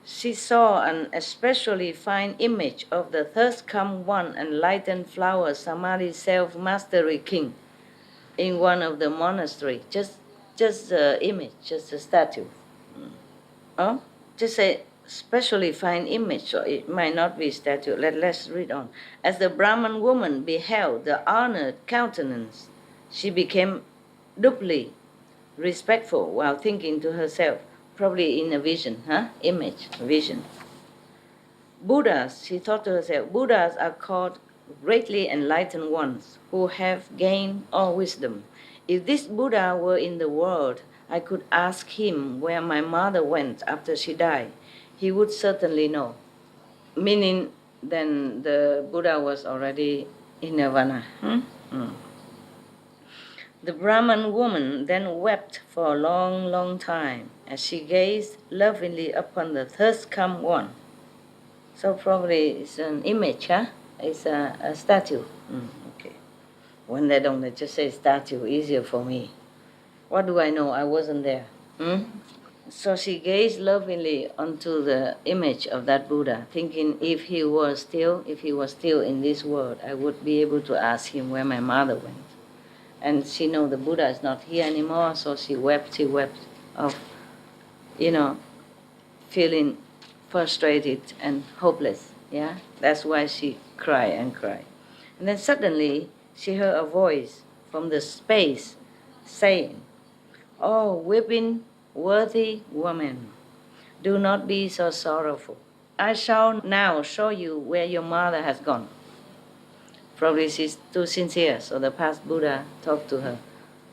She saw an especially fine image of the thirst-come one enlightened flower Samadhi self-mastery king in one of the monasteries. Just the image, just a statue. Oh, just a specially fine image, so it might not be a statue. Let's read on. As the Brahman woman beheld the honored countenance, she became doubly respectful while thinking to herself, probably in a vision, image, vision. Buddhas, she thought to herself, Buddhas are called greatly enlightened ones who have gained all wisdom. If this Buddha were in the world, I could ask him where my mother went after she died. He would certainly know. Meaning, then the Buddha was already in nirvana. The Brahman woman then wept for a long, long time as she gazed lovingly upon the thirst come one. So probably it's an image, It's a statue. Okay. When they don't, they just say statue, easier for me. What do I know? I wasn't there. So she gazed lovingly onto the image of that Buddha, thinking if he was still in this world, I would be able to ask him where my mother went. And she know the Buddha is not here anymore, so she wept of, feeling frustrated and hopeless. Yeah, that's why she cried and cried. And then suddenly she heard a voice from the space saying, "Oh, weeping, worthy woman, do not be so sorrowful. I shall now show you where your mother has gone." Probably she's too sincere, so the past Buddha talked to her.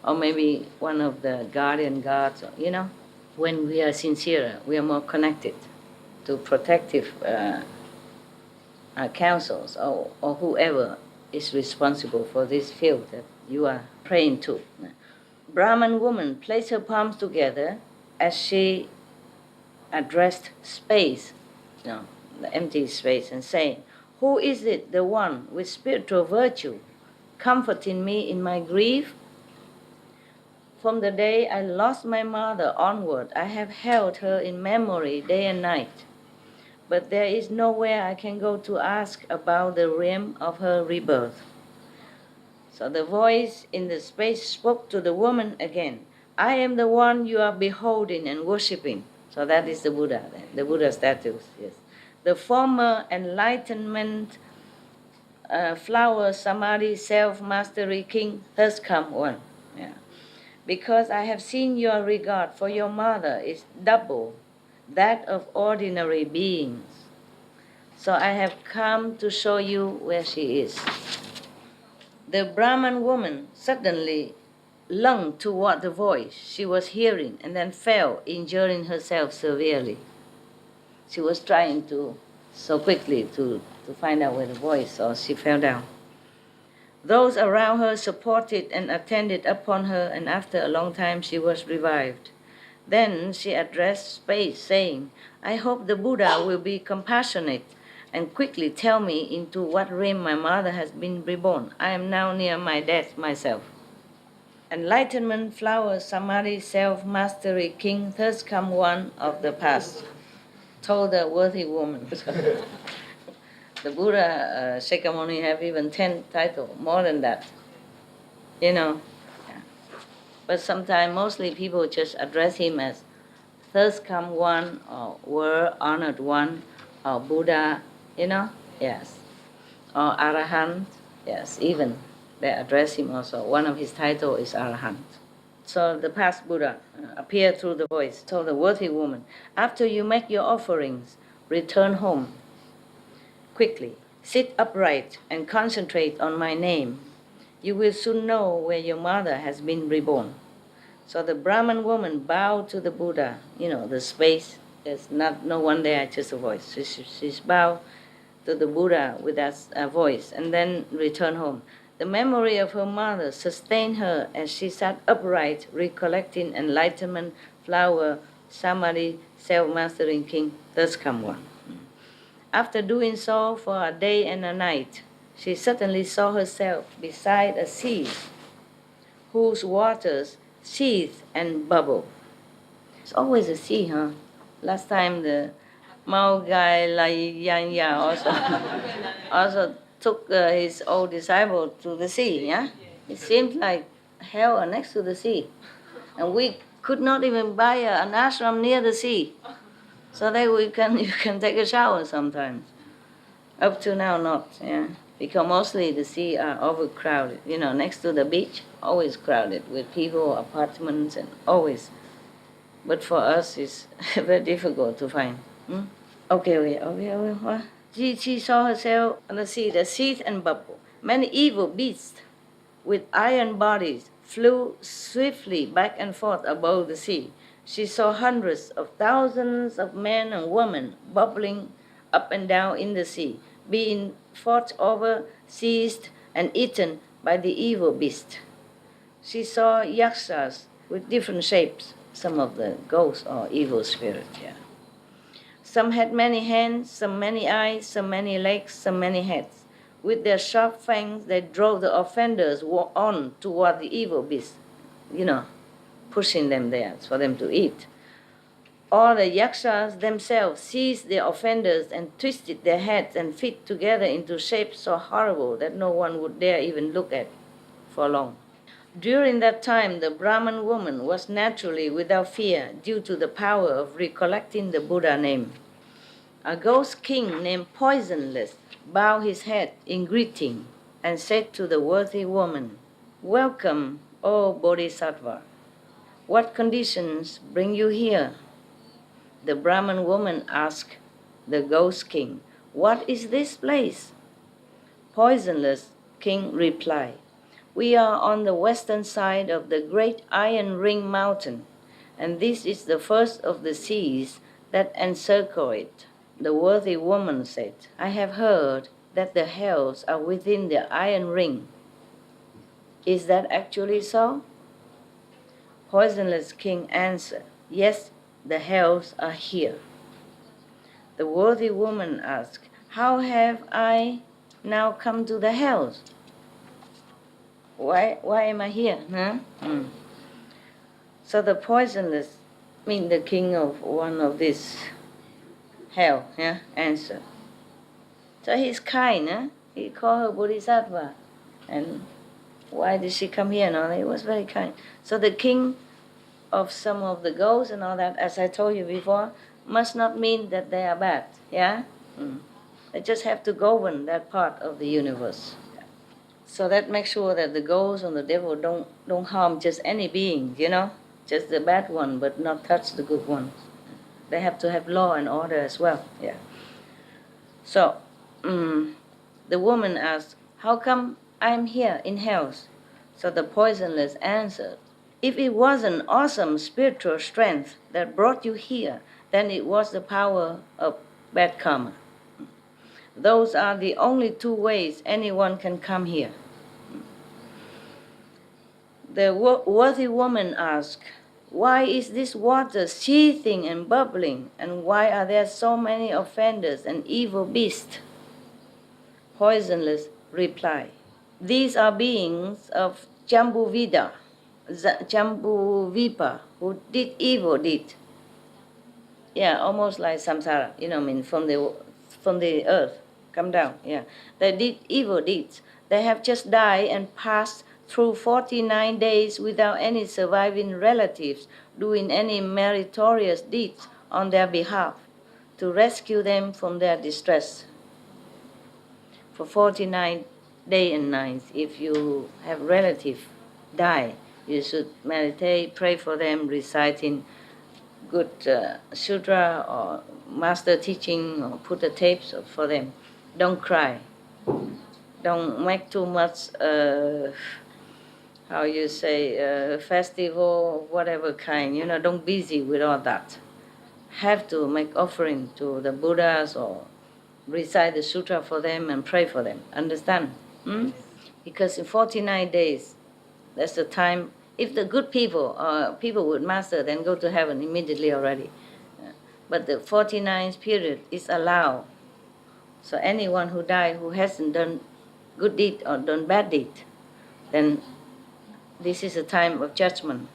Or maybe one of the guardian gods, When we are sincere, we are more connected to protective councils or whoever is responsible for this field that you are praying to. Brahman woman placed her palms together as she addressed space, the empty space, and saying, "Who is it, the one with spiritual virtue, comforting me in my grief? From the day I lost my mother onward, I have held her in memory day and night. But there is nowhere I can go to ask about the realm of her rebirth." So the voice in the space spoke to the woman again. "I am the one you are beholding and worshipping." So that is the Buddha, the Buddha statues, yes. The former enlightenment, flower, samadhi, self-mastery, king, thus come one. Yeah. Because I have seen your regard for your mother is double that of ordinary beings. So I have come to show you where she is. The Brahman woman suddenly lunged toward the voice she was hearing and then fell, injuring herself severely. She was trying so quickly to find out where the voice, so she fell down. Those around her supported and attended upon her, and after a long time she was revived. Then she addressed space, saying, "I hope the Buddha will be compassionate and quickly tell me into what realm my mother has been reborn. I am now near my death myself." Enlightenment, flower, samadhi, self-mastery, king, thus come one of the past, told the worthy woman. The Buddha Shakyamuni have even 10 titles, more than that. Yeah. But sometimes, mostly people just address him as thus come one, or were honored one, or Buddha, yes. Or Arahant, yes, even they address him also. One of his titles is Arahant. So the past Buddha appeared through the voice, told the worthy woman, "After you make your offerings, return home quickly. Sit upright and concentrate on my name. You will soon know where your mother has been reborn." So the Brahman woman bowed to the Buddha, the space. There's no one there, just a voice. She's bowed to the Buddha with that voice and then returned home. The memory of her mother sustained her as she sat upright, recollecting enlightenment, flower, samadhi, self-mastering king, thus come one. After doing so for a day and a night, she suddenly saw herself beside a sea whose waters seethe and bubble. It's always a sea, Last time the Mao Gai Lai Yan Ya also took his old disciple to the sea, yeah? It seemed like hell next to the sea. And we could not even buy an ashram near the sea. So that you can take a shower sometimes. Up to now, not, yeah. because mostly the sea are overcrowded. You know, next to the beach, always crowded with people, apartments, and always. But for us, it's very difficult to find. Hmm? Okay. What? She saw herself on the sea, the seeth and bubble. Many evil beasts with iron bodies flew swiftly back and forth above the sea. She saw hundreds of thousands of men and women bubbling up and down in the sea, being fought over, seized, and eaten by the evil beast. She saw yakshas with different shapes, some of the ghosts or evil spirits. Yeah. Some had many hands, some many eyes, some many legs, some many heads. With their sharp fangs, they drove the offenders on toward the evil beast, you know, pushing them there for them to eat. All the yakshas themselves seized the offenders and twisted their heads and feet together into shapes so horrible that no one would dare even look at for long. During that time, the Brahman woman was naturally without fear due to the power of recollecting the Buddha name. A ghost king named Poisonless bowed his head in greeting and said to the worthy woman, "Welcome, O Bodhisattva. What conditions bring you here?" The Brahman woman asked the ghost king, "What is this place?" Poisonless king replied, "We are on the western side of the great Iron Ring mountain, and this is the first of the seas that encircle it." The worthy woman said, "I have heard that the hells are within the iron ring. Is that actually so?" Poisonless king answered, "Yes, the hells are here." The worthy woman asked, "How have I now come to the hells? Why am I here?" Huh? So the poisonless, the king of one of these hell, answered. So he's kind, huh? He called her Bodhisattva. And why did she come here? No, he was very kind. So the king of some of the ghosts and all that, as I told you before, must not mean that they are bad, yeah? They just have to govern that part of the universe. So that makes sure that the ghosts and the devil don't harm just any being, just the bad one, but not touch the good ones. They have to have law and order as well, yeah. So the woman asked, "How come I'm here in hell?" So the poisonless answered, "If it was an awesome spiritual strength that brought you here, then it was the power of bad karma. Those are the only two ways anyone can come here." The worthy woman asked, "Why is this water seething and bubbling, and why are there so many offenders and evil beasts?" Poisonless replied, "These are beings of Jambuvipa, who did evil deed." Yeah, almost like samsara, from the earth, come down, yeah. They did evil deeds. They have just died and passed through 49 days without any surviving relatives doing any meritorious deeds on their behalf to rescue them from their distress. For 49 days and nights, if you have relatives die, you should meditate, pray for them, reciting good sutra or master teaching, or put the tapes for them. Don't cry. Don't make too much, festival, whatever kind. Don't busy with all that. Have to make offering to the Buddhas or recite the sutra for them and pray for them. Understand? Because in 49 days, that's the time. If the good people, people with master, then go to heaven immediately already. But the 49th period is allowed. So anyone who died who hasn't done good deed or done bad deed, then this is a time of judgment.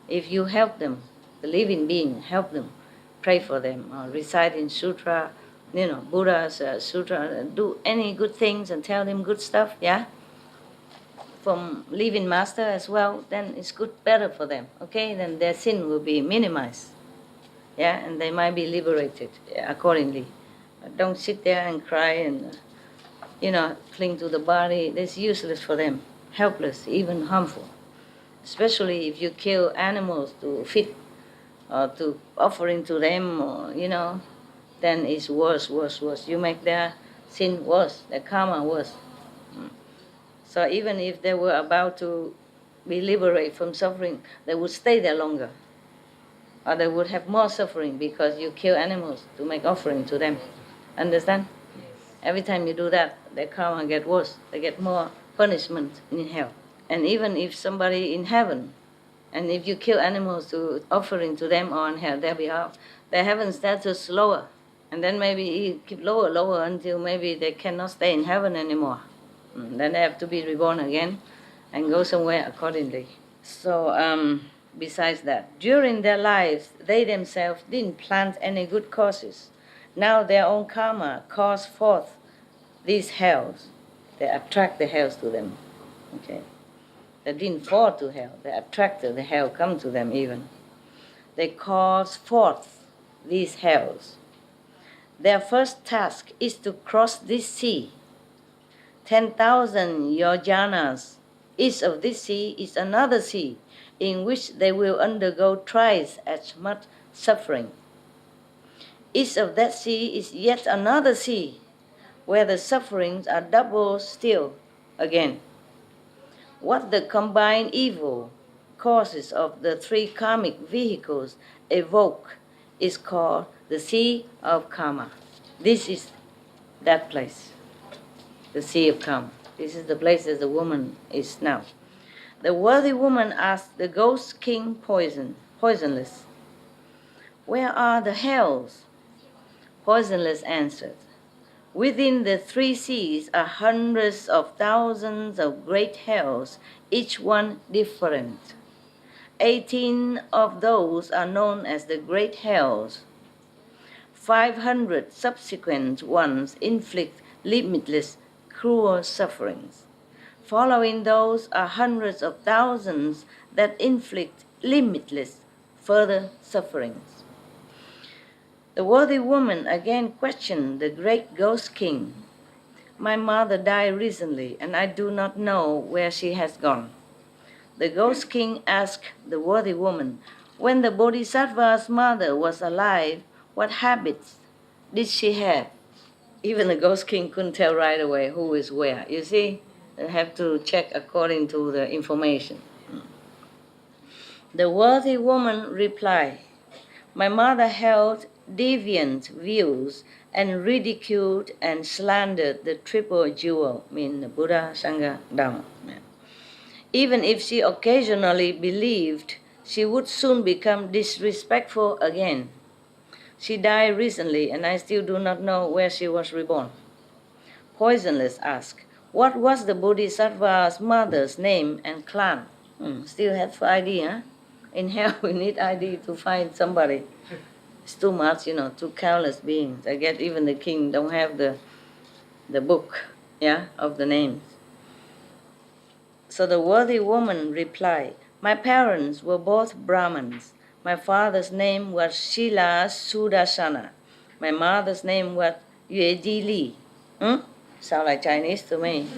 If you help them, the living being, help them, pray for them, or recite in sutra, Buddha's sutra, do any good things and tell them good stuff, yeah? From living master as well, then it's better for them, okay? Then their sin will be minimized, yeah? And they might be liberated accordingly. Don't sit there and cry and cling to the body. That's useless for them, helpless, even harmful. Especially if you kill animals to feed or to offering to them, or, then it's worse, worse, worse. You make their sin worse, their karma worse. So even if they were about to be liberated from suffering, they would stay there longer. Or they would have more suffering because you kill animals to make offering to them. Understand? Every time you do that, their karma get worse. They get more punishment in hell. And even if somebody in heaven, and if you kill animals to offering to them on their behalf, their heaven status lower. And then maybe you keep lower, lower until maybe they cannot stay in heaven anymore. Then they have to be reborn again and go somewhere accordingly. So besides that, during their lives, they themselves didn't plant any good causes. Now their own karma calls forth these hells. They attract the hells to them. Okay. They didn't fall to hell. They attracted the hell come to them even. They cause forth these hells. Their first task is to cross this sea. 10,000 yojanas east of this sea is another sea in which they will undergo twice as much suffering. East of that sea is yet another sea where the sufferings are double still again. What the combined evil causes of the three karmic vehicles evoke is called the sea of karma. This is that place, the sea of karma. This is the place that the woman is now. The worthy woman asked the ghost king poisonless, "Where are the hells?" Poisonless answered, "Within the three seas are hundreds of thousands of great hells, each one different. 18 of those are known as the great hells. 500 subsequent ones inflict limitless cruel sufferings. Following those are hundreds of thousands that inflict limitless further sufferings." The worthy woman again questioned the great ghost king. "My mother died recently, and I do not know where she has gone." The ghost king asked the worthy woman, "When the Bodhisattva's mother was alive, what habits did she have?" Even the ghost king couldn't tell right away who is where. You see, they have to check according to the information. The worthy woman replied, "My mother held deviant views and ridiculed and slandered the triple jewel, mean the Buddha, Sangha, Dhamma. Even if she occasionally believed, she would soon become disrespectful again. She died recently, and I still do not know where she was reborn." Poisonless asked, "What was the Bodhisattva's mother's name and clan?" Still have ID, huh? In hell, we need ID to find somebody. It's too much, too countless beings. I guess even the king don't have the book, of the names. So the worthy woman replied, "My parents were both Brahmins. My father's name was Shila Sudarsana. My mother's name was Yue Di Li." Sound like Chinese to me.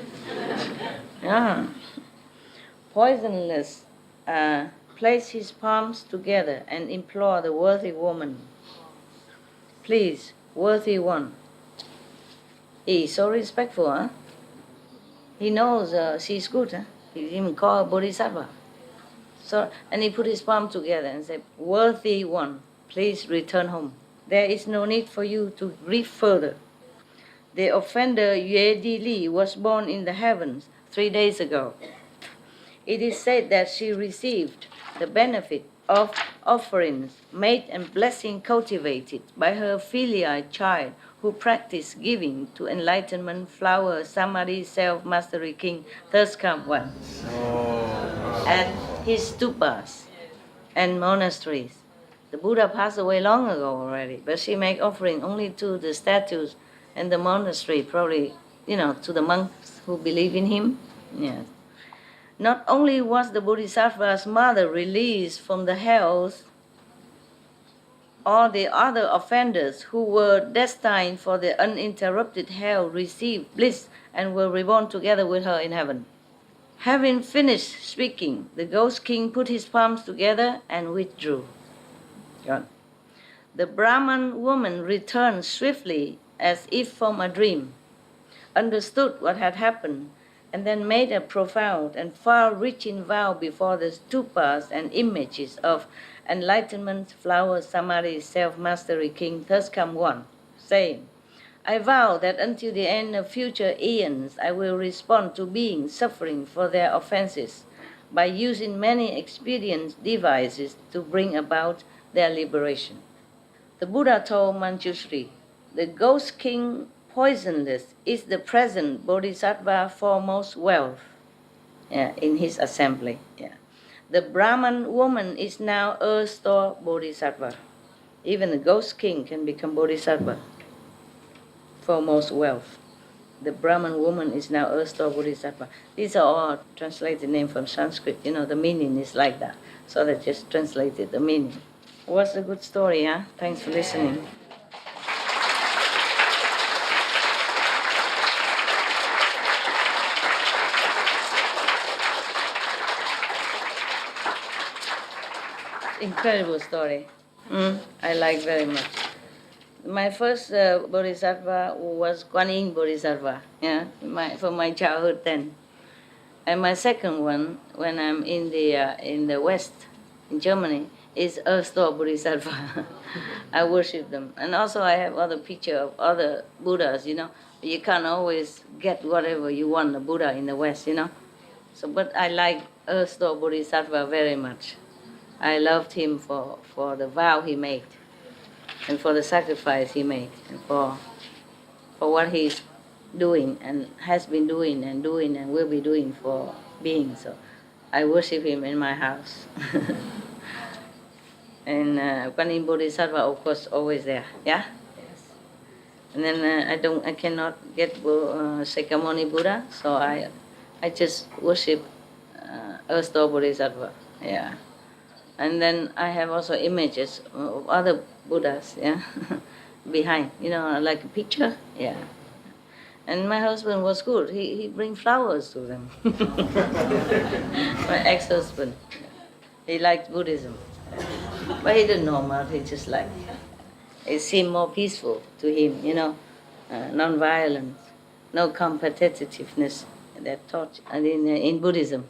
Yeah. Poisonless placed his palms together and implored the worthy woman, "Please, worthy one." He's so respectful, huh? He knows she's good, huh? He even called her Bodhisattva. So, and he put his palm together and said, "Worthy one, please return home. There is no need for you to grieve further. The offender Yue Di Li was born in the heavens 3 days ago. It is said that she received the benefit of offerings made and blessing cultivated by her filial child who practiced giving to enlightenment, flower, samadhi, self-mastery, king, thus come one. At his stupas and monasteries. The Buddha passed away long ago already, but she made offering only to the statues and the monastery, probably, to the monks who believe in him. Yes. Not only was the Bodhisattva's mother released from the hells, all the other offenders who were destined for the uninterrupted hell received bliss and were reborn together with her in heaven. Having finished speaking, the ghost king put his palms together and withdrew. Gone. The Brahman woman returned swiftly as if from a dream, understood what had happened, and then made a profound and far-reaching vow before the stupas and images of enlightenment, flower, samadhi, self-mastery, king, thus come one, saying, I vow that until the end of future eons I will respond to beings suffering for their offenses by using many expedient devices to bring about their liberation. The Buddha told Manjushri, the ghost king poisonless is the present bodhisattva foremost wealth, in his assembly. The Brahman woman is now earth store bodhisattva. Even the ghost king can become bodhisattva, foremost wealth. The Brahman woman is now earth store bodhisattva. These are all translated names from Sanskrit. The meaning is like that. So they just translated the meaning. Was a good story, huh? Thanks for listening. Incredible story. I like very much. My first bodhisattva was Guan Yin Bodhisattva, from my childhood then. And my second one, when I'm in the West, in Germany, is Earth Store Bodhisattva. I worship them. And also I have other picture of other Buddhas, You can't always get whatever you want, a Buddha in the West, So, but I like Earth Store Bodhisattva very much. I loved him for the vow he made, and for the sacrifice he made, and for what he's doing, and has been doing, and will be doing for beings. So I worship him in my house. And Guan Yin Bodhisattva, of course, always there. Yeah? Yes. And then I cannot get Sakyamuni Buddha, so I just worship Earth Store Bodhisattva. Yeah. And then I have also images of other Buddhas, behind, like a picture, And my husband was good. He bring flowers to them. My ex-husband, he liked Buddhism, but he didn't know much. He just it seemed more peaceful to him, non-violence, no competitiveness. That taught, and in Buddhism,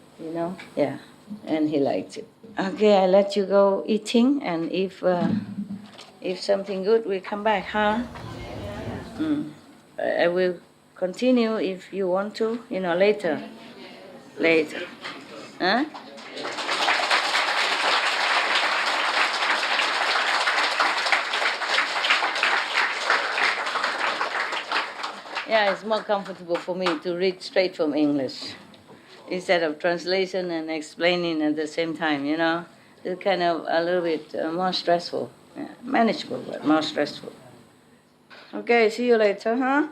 and he liked it. Okay, I let you go eating, and if something good will come back, huh? I will continue if you want to, later. Huh? Yeah, it's more comfortable for me to read straight from English instead of translation and explaining at the same time, It's kind of a little bit more stressful. Manageable, but more stressful. Okay, see you later, huh?